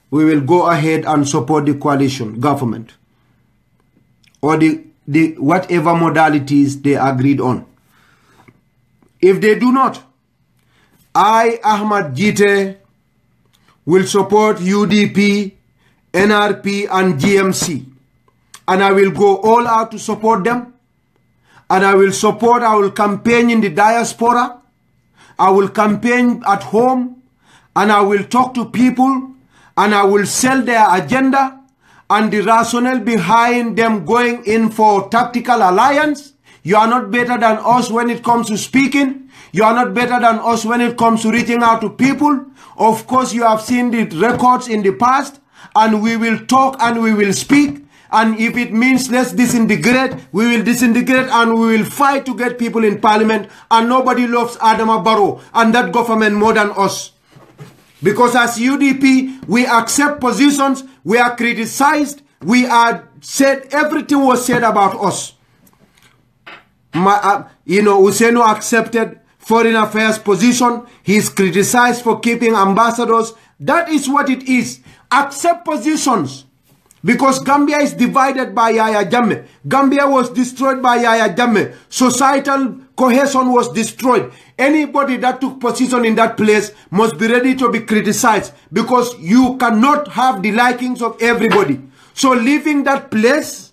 we will go ahead and support the coalition government or the whatever modalities they agreed on. If they do not, I, Ahmad Jite, will support UDP, NRP and GMC. And I will go all out to support them. And I will campaign in the diaspora. I will campaign at home. And I will talk to people. And I will sell their agenda. And the rationale behind them going in for tactical alliance. You are not better than us when it comes to speaking. You are not better than us when it comes to reaching out to people. Of course, you have seen the records in the past. And we will talk and we will speak. And if it means let's disintegrate, we will disintegrate and we will fight to get people in parliament. And nobody loves Adama Barrow and that government more than us. Because as UDP, we accept positions, we are criticized, we are said, everything was said about us. Useno accepted foreign affairs position. He is criticized for keeping ambassadors. That is what it is. Accept positions. Because Gambia is divided by Yaya Jammeh. Gambia was destroyed by Yaya Jammeh. Societal cohesion was destroyed. Anybody that took position in that place must be ready to be criticized. Because you cannot have the likings of everybody. So leaving that place,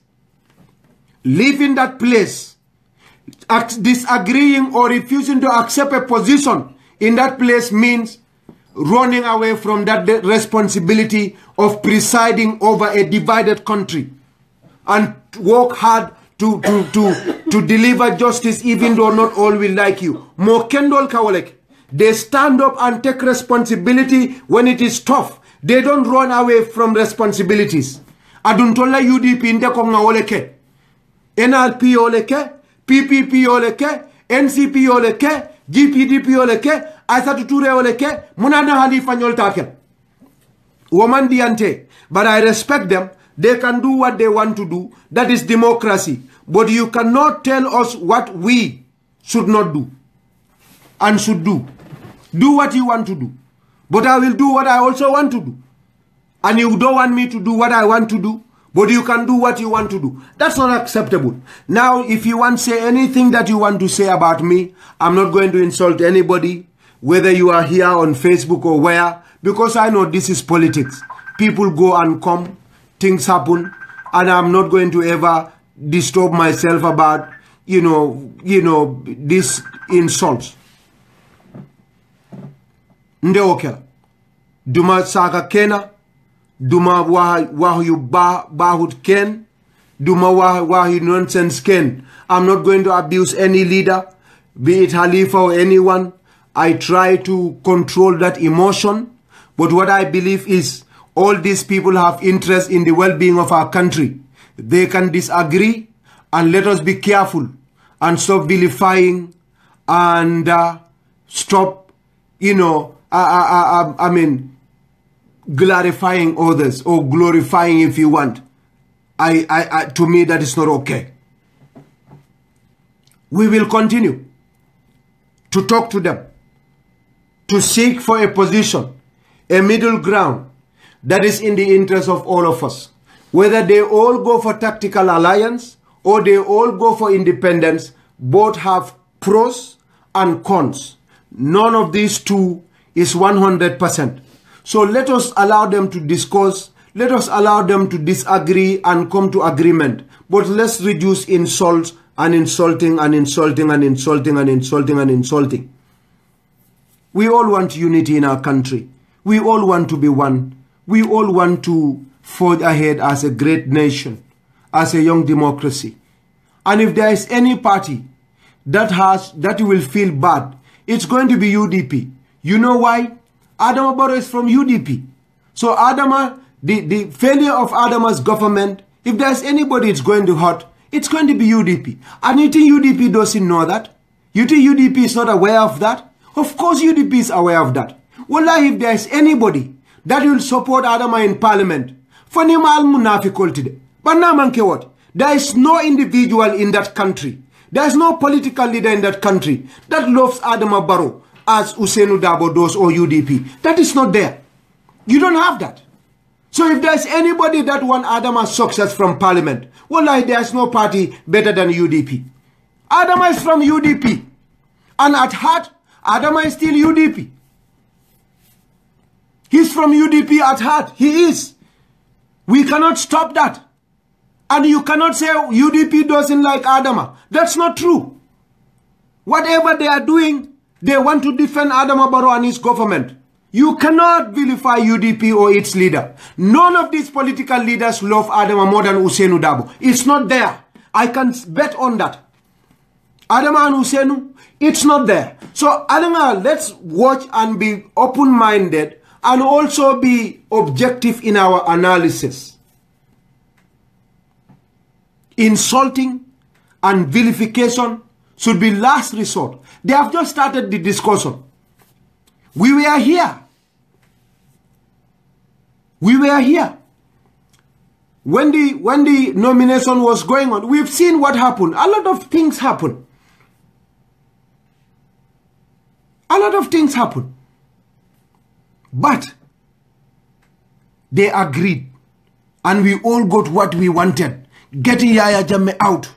disagreeing or refusing to accept a position in that place means running away from that responsibility of presiding over a divided country and work hard to deliver justice even though not all will like you. Mo kendol kawalek. They stand up and take responsibility when it is tough. They don't run away from responsibilities. Aduntola UDP inde ko ngawoleke. NRP oleke, PPP oleke, NCP oleke, GPDP oleke, Aissatou Touré oleke, munana Halifa nyoltakel. Woman diante. But I respect them. They can do what they want to do. That is democracy. But you cannot tell us what we should not do and should do. Do what you want to do. But I will do what I also want to do. And you don't want me to do what I want to do. But you can do what you want to do. That's not acceptable. Now, if you want to say anything that you want to say about me, I'm not going to insult anybody, whether you are here on Facebook or where, because I know this is politics. People go and come, things happen, and I'm not going to ever disturb myself about, these insults. Nde okela. Duma saka kena. Duma wahu bahut ken. Duma wahu nonsense ken. I'm not going to abuse any leader, be it Halifa or anyone. I try to control that emotion. But what I believe is all these people have interest in the well-being of our country. They can disagree, and let us be careful and stop vilifying and stop, glorifying others or glorifying if you want. To me, that is not okay. We will continue to talk to them, to seek for a position, a middle ground that is in the interest of all of us. Whether they all go for tactical alliance or they all go for independence, both have pros and cons. None of these two is 100%. So let us allow them to discuss. Let us allow them to disagree and come to agreement. But let's reduce insults and insulting and insulting and insulting and insulting and insulting. We all want unity in our country. We all want to be one. We all want to forge ahead as a great nation, as a young democracy. And if there is any party that will feel bad, it's going to be UDP. You know why? Adama Barrow is from UDP. So Adama, the failure of Adama's government, if there's anybody it's going to hurt, it's going to be UDP. And you think UDP doesn't know that? You think UDP is not aware of that? Of course UDP is aware of that. Wallahi, if there's anybody that will support Adama in parliament, fanimal munafikol today. But now manke what? There is no individual in that country. There is no political leader in that country that loves Adama Barrow as Ousainou Darboe does or UDP. That is not there. You don't have that. So if there's anybody that wants Adama's success from parliament, wallahi, there's no party better than UDP. Adama is from UDP. And at heart, Adama is still UDP. He's from UDP at heart. He is. We cannot stop that. And you cannot say UDP doesn't like Adama. That's not true. Whatever they are doing, they want to defend Adama Barrow and his government. You cannot vilify UDP or its leader. None of these political leaders love Adama more than Ousainou Darboe. It's not there. I can bet on that. Adama and Ousainou, it's not there. So, Adama, let's watch and be open-minded and also be objective in our analysis. Insulting and vilification should be last resort. They have just started the discussion. We were here. We were here. When the nomination was going on, we've seen what happened. A lot of things happen. A lot of things happen. But they agreed. And we all got what we wanted. Getting Yaya Jammeh out.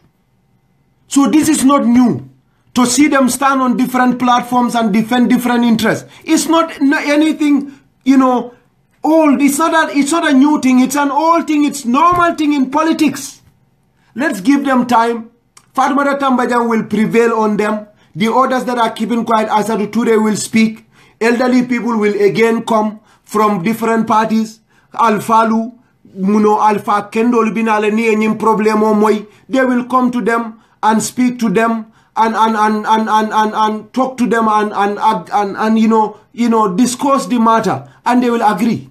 So this is not new. To see them stand on different platforms and defend different interests. It's not anything, you know, old. It's not a new thing. It's an old thing. It's normal thing in politics. Let's give them time. Fatoumatta Tambajang will prevail on them. The others that are keeping quiet, Asadu Toure will speak. Elderly people will again come from different parties. Alfalu, Alpha Kendall binale ni enyim problemo moy. They will come to them and speak to them and talk to them and you know discuss the matter, and they will agree.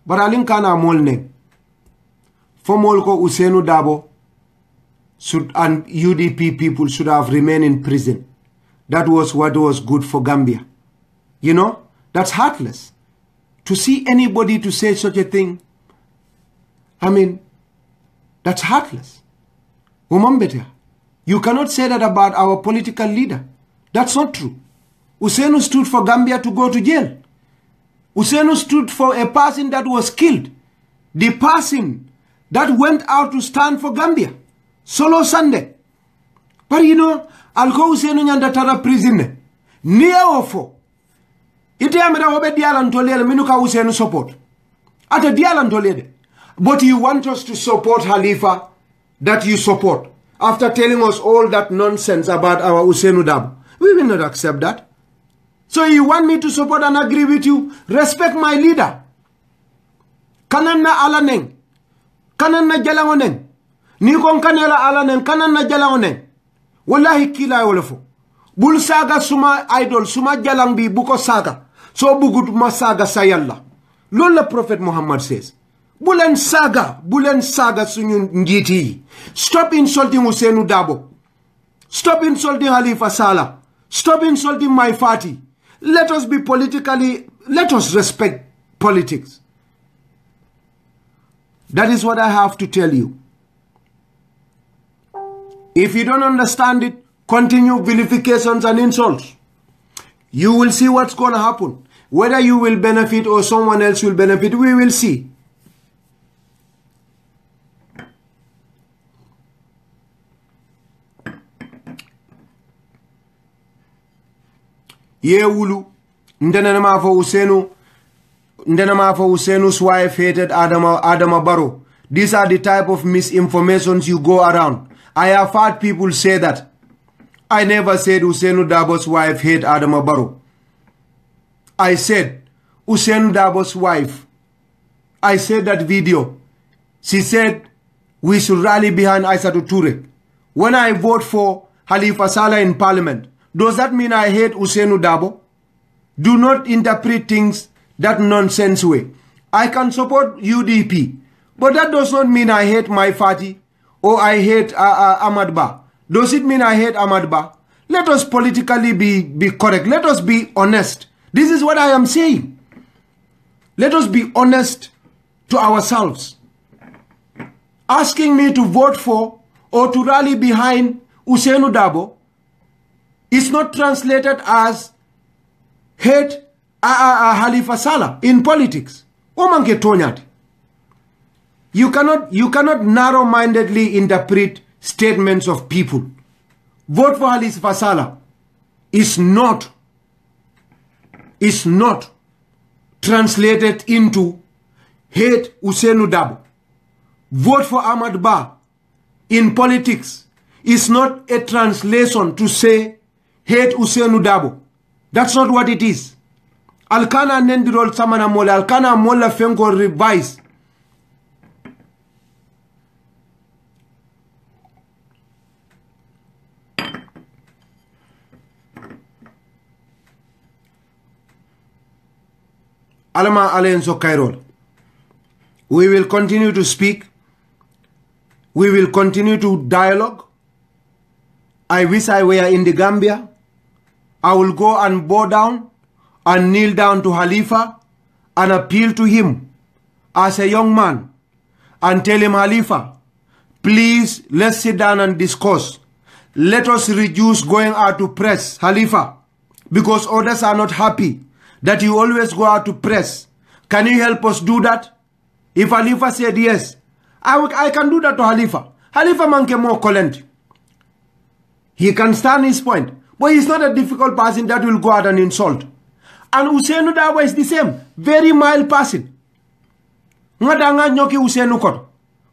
But alinkana molne Fomolko Ousainou Darboe and UDP people should have remained in prison. That was what was good for Gambia. You know, that's heartless. To see anybody to say such a thing, I mean, that's heartless. Umambeta, you cannot say that about our political leader. That's not true. Ousainou stood for Gambia to go to jail. Ousainou stood for a person that was killed. The person that went out to stand for Gambia. Solo Sunday. But you know, alko Ousainou nyanda tara prison. Niya ofo. Ite ameda obe dialan tolele minuka Ousainou support. Ate dialan tolele. But you want us to support Halifa that you support. After telling us all that nonsense about our Ousainou Darboe. We will not accept that. So you want me to support and agree with you? Respect my leader. Kanan na alaneng. Kanan na jalangoneng. Ni kon kanela alaneng. Kanan na jalangoneng. Wallahi kila wolofo. Bul saga suma idol. Suma jalang bi buko saga. So bugut ma saga sayalla. Lola Prophet Muhammad says. Bulen saga sunyun njiti. Stop insulting Ousainou Darboe. Stop insulting Halifa Sallah. Stop insulting my party. Let us respect politics. That is what I have to tell you. If you don't understand it, continue vilifications and insults. You will see what's going to happen. Whether you will benefit or someone else will benefit, we will see. Ye wulu. Ndenema for Usenu's wife hated Adama Barrow. These are the type of misinformations you go around. I have heard people say that. I never said Usenu Dabo's wife hated Adama Barrow. I said Usenu Dabo's wife. I said that video. She said we should rally behind Aissatou Toure. When I vote for Halifa Sallah in parliament, does that mean I hate Usenu Dabo? Do not interpret things that nonsense way. I can support UDP, but that does not mean I hate my party or I hate Ahmad Ba. Does it mean I hate Ahmad Ba? Let us politically be correct. Let us be honest. This is what I am saying. Let us be honest to ourselves. Asking me to vote for or to rally behind Usenu Dabo is not translated as hate Halifa Sallah in politics. You cannot narrow-mindedly interpret statements of people. Vote for Halifa Sallah is not translated into hate Usenu Dabo. Vote for Ahmad Ba in politics is not a translation to say hate Usenu Dabo. That's not what it is. Alkana nendirol samana mola, alkana mola fengo revise. Alama Alenso Kairol. We will continue to speak. We will continue to dialogue. I wish I were in the Gambia. I will go and bow down and kneel down to Halifa and appeal to him as a young man and tell him, Halifa, please, let's sit down and discuss. Let us reduce going out to press, Halifa, because others are not happy that you always go out to press. Can you help us do that? If Halifa said yes, I can do that to Halifa. Halifa manke more colent. He can stand his point, but he's not a difficult person that will go out and insult. And Usenu Dabo is the same, very mild person. Ngadanga nyoki Usenu kot.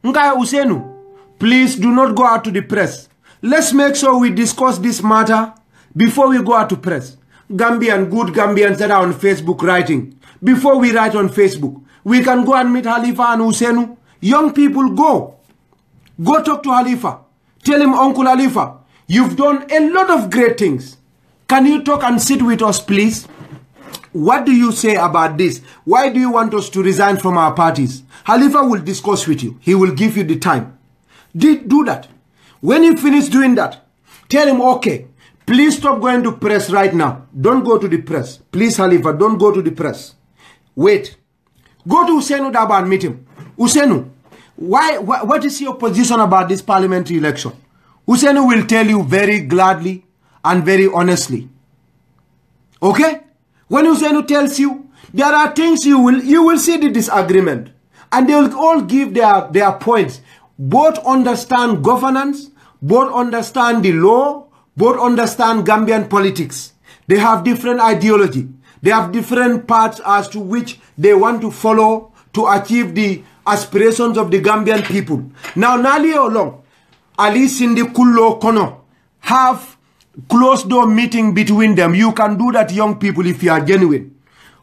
Nga Usenu, please do not go out to the press. Let's make sure we discuss this matter before we go out to press. Gambian, good Gambians that are on Facebook writing. Before we write on Facebook, we can go and meet Halifa and Usenu. Young people, go. Go talk to Halifa. Tell him, Uncle Halifa, you've done a lot of great things. Can you talk and sit with us, please? What do you say about this? Why do you want us to resign from our parties? Halifa will discuss with you. He will give you the time. Do that. When you finish doing that, tell him, okay, please stop going to press right now. Don't go to the press. Please, Halifa, don't go to the press. Wait. Go to Usenu Dabo and meet him. Usenu, what is your position about this parliamentary election? Usenu will tell you very gladly and very honestly. Okay? When Usenu tells you, there are things you will see the disagreement. And they will all give their points. Both understand governance, both understand the law, both understand Gambian politics. They have different ideology. They have different paths as to which they want to follow to achieve the aspirations of the Gambian people. Now, Nali Olong, Ali Sindi Kullo Kono, have closed door meeting between them. You can do that, young people, if you are genuine.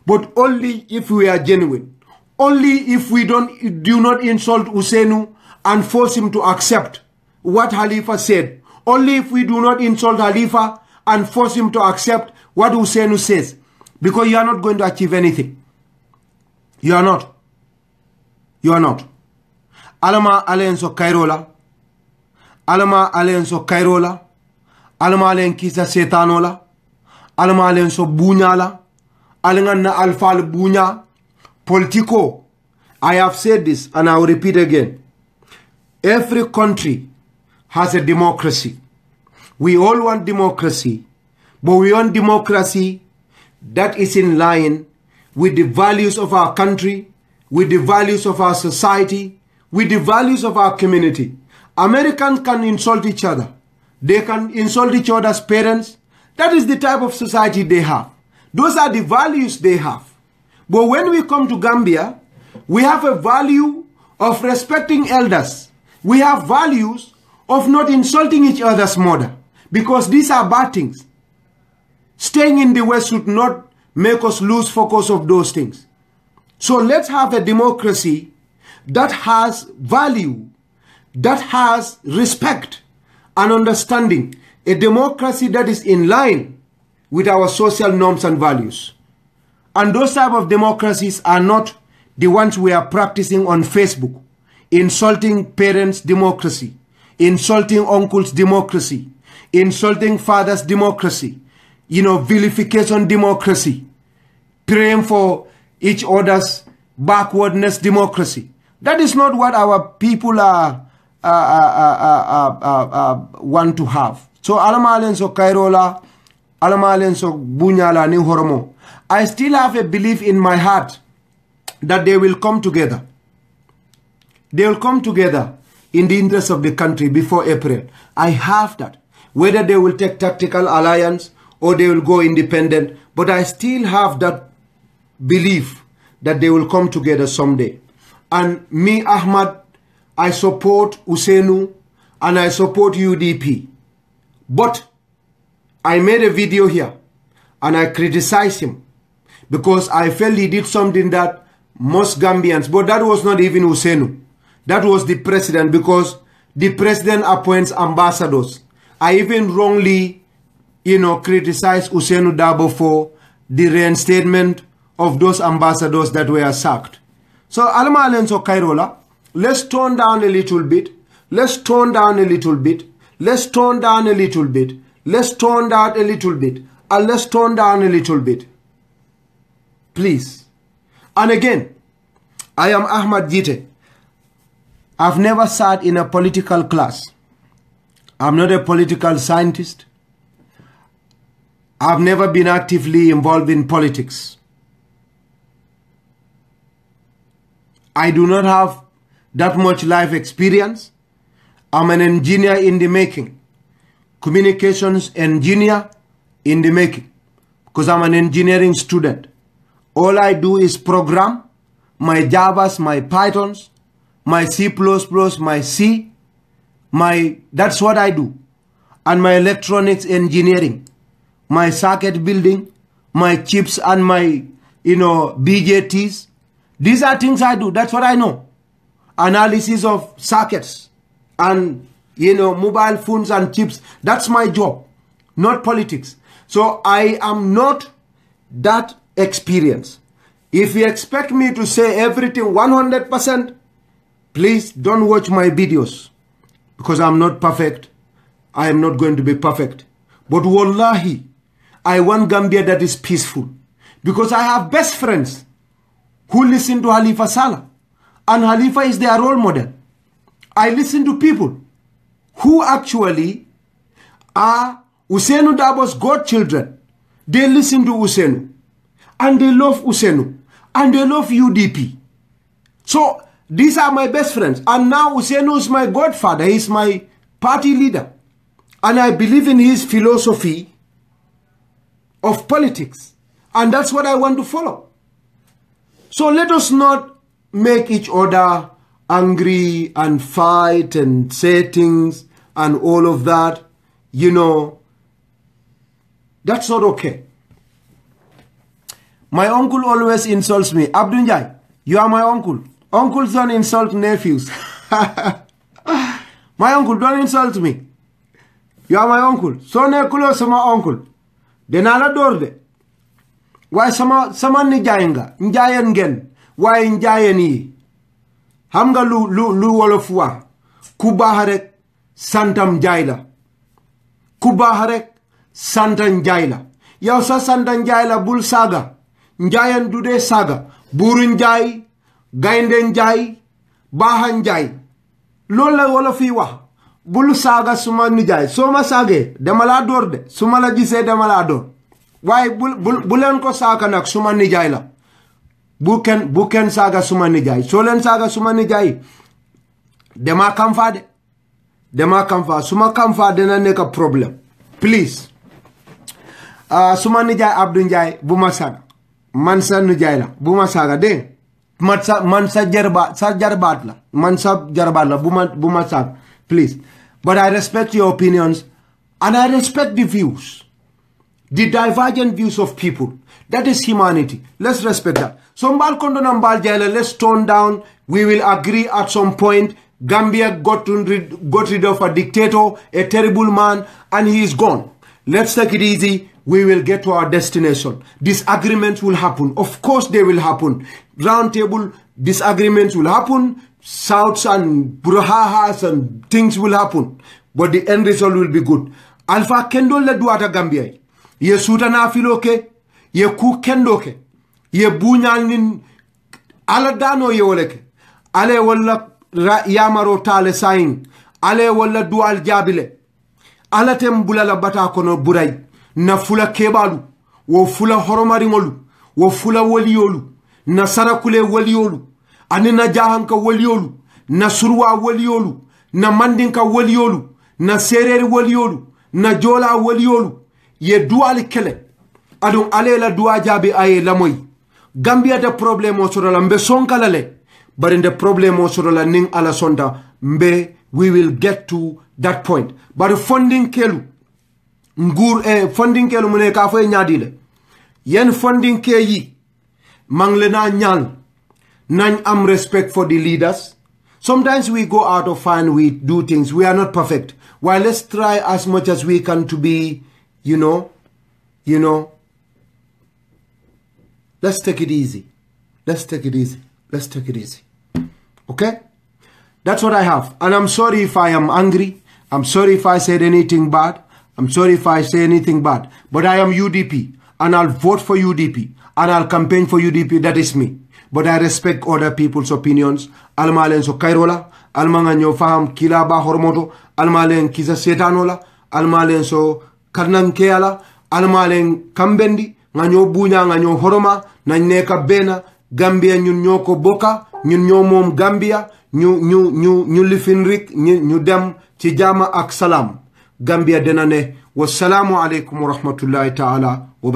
But only if we are genuine. Only if we do not insult Usenu and force him to accept what Halifa said. Only if we do not insult Halifa and force him to accept what Usenu says. Because you are not going to achieve anything. You are not. You are not. Alama alenso Kairola. Alama alenso Kairola. Alama alen kisa setanola. Alama alenso bunyala. Alenganna alfal bunya. Politico. I have said this and I will repeat again. Every country has a democracy. We all want democracy. But we want democracy that is in line with the values of our country, with the values of our society, with the values of our community. Americans can insult each other. They can insult each other's parents. That is the type of society they have. Those are the values they have. But when we come to Gambia, we have a value of respecting elders. We have values of not insulting each other's mother, because these are bad things. Staying in the West should not make us lose focus of those things. So let's have a democracy that has value, that has respect and understanding. A democracy that is in line with our social norms and values. And those type of democracies are not the ones we are practicing on Facebook. Insulting parents' democracy, insulting uncles' democracy, insulting fathers' democracy, vilification democracy, praying for each other's backwardness democracy. That is not what our people want to have. So alamalen so Kairola, alamalen so Bunyala ni Horomo. I still have a belief in my heart that they will come together. They will come together in the interest of the country before April. I have that. Whether they will take tactical alliance or they will go independent, but I still have that belief that they will come together someday. And me, Ahmad, I support Usenu and I support UDP. But I made a video here and I criticized him because I felt he did something that most Gambians, but that was not even Usenu. That was the president, because the president appoints ambassadors. I even wrongly, criticized Usenu Dabo for the reinstatement of those ambassadors that were sacked. So, Alma Alenso Kairola, let's tone down a little bit. Let's tone down a little bit. Let's tone down a little bit. Let's tone down a little bit. And let's tone down a little bit. Please. And again, I am Ahmad Jite. I've never sat in a political class. I'm not a political scientist. I've never been actively involved in politics. I do not have that much life experience. I'm an engineer in the making. Communications engineer in the making. Because I'm an engineering student. All I do is program my Javas, my Pythons, my C++, my C, that's what I do. And my electronics engineering, my circuit building, my chips and my, BJTs. These are things I do. That's what I know. Analysis of circuits and, mobile phones and chips. That's my job, not politics. So I am not that experienced. If you expect me to say everything 100%, please don't watch my videos, because I'm not perfect. I am not going to be perfect. But wallahi, I want Gambia that is peaceful, because I have best friends who listen to Halifa Sallah, and Halifa is their role model. I listen to people who actually are Usenu Dabo's godchildren. They listen to Usenu, and they love Usenu, and they love UDP. So these are my best friends. And now Usenu is my godfather. He's my party leader. And I believe in his philosophy of politics. And that's what I want to follow. So let us not make each other angry and fight and say things and all of that. That's not okay. My uncle always insults me. Abdunjai, you are my uncle. Uncles don't insult nephews. My uncle, don't insult me. You are my uncle. So nekulo sama uncle. Denala dorde. Why sama ni jayenga? Njayen gen. Why njayen yi? Hamga lu wolofwa. Kubaharek santam jaila. Kubaharek santam jaila. Yaw sa santam jaila bul saga. Njayen dude saga. Burun jai. Gaynde njaay baaxa njaay loolu la wala fii wax bul saaga suma nijaay soo ma saagee dama laa door de suma la gisee dama laa door waaye bu leen ko saaga nag suma nijaay la bu ken saaga suma nijaay soo leen saaga suma nijaay dama kam faa de dama kam faa suma kam faa dina nekk problème please suma nijaay Abdou Ndiaye bu ma saga man sa nijaay la bu ma saga de man sa jarbaat la man sa jarbaat la bu ma saga please. But I respect your opinions and I respect the views, the divergent views of people. That is humanity. Let's respect that. So mbal kondo na mbal jale, let's tone down. We will agree at some point. Gambia got rid of a dictator, a terrible man, and he is gone. Let's take it easy. We will get to our destination. Disagreements will happen. Of course they will happen. Round table disagreements will happen. Shouts and brouhahas and things will happen. But the end result will be good. Alpha kendo le duata Gambia. Ye suta na filoke. Ye ku kendo ke. Ye bunyal nin ala dano ye woleke. Ale wala yamaro tale saing. Ale wala dual jabile. Ala tembula la bata kono buray. Na fula kebalu. Wo fula horomaringolu. Wo fula waliolu. Na sarakule waliolu. Ani na jahanka waliolu. Na surwa waliolu. Na mandinka waliolu. Na sereri waliolu. Na jola waliolu. Ye dual kele. Adon ale la dua jabi aye lamoy. Gambia de problème o sorola mbe sonkalale. But in the problem o sorola ning ala sonda mbe we will get to that point. But funding kelu funding kelu mune ka fay nyadile. Yen funding ke yi mangle na nyal nañ am respect for the leaders. Sometimes we go out of hand, we do things. We are not perfect. Well, let's try as much as we can to be, you know, let's take it easy. Let's take it easy. Let's take it easy. Okay? That's what I have. And I'm sorry if I am angry. I'm sorry if I said anything bad. I'm sorry if I say anything bad. But I am UDP. And I'll vote for UDP. And I'll campaign for UDP. That is me. But I respect other people's opinions. Almalen so kairola. Almanga nyo faham kila ba hormoto. Almalen kisa setanola. Almalen so karnankeala. Almalen kambendi. Nganyo bunya nganyo horoma. Nanyeka bena. Gambia ñun ñoko boka. Ñun ñoo mom Gambia. ñu lifin rik ñu dem ci jama ak salam. Gambia dena ne wassalamu alaikum wa rahmatullahi ta'ala wa barakatuh.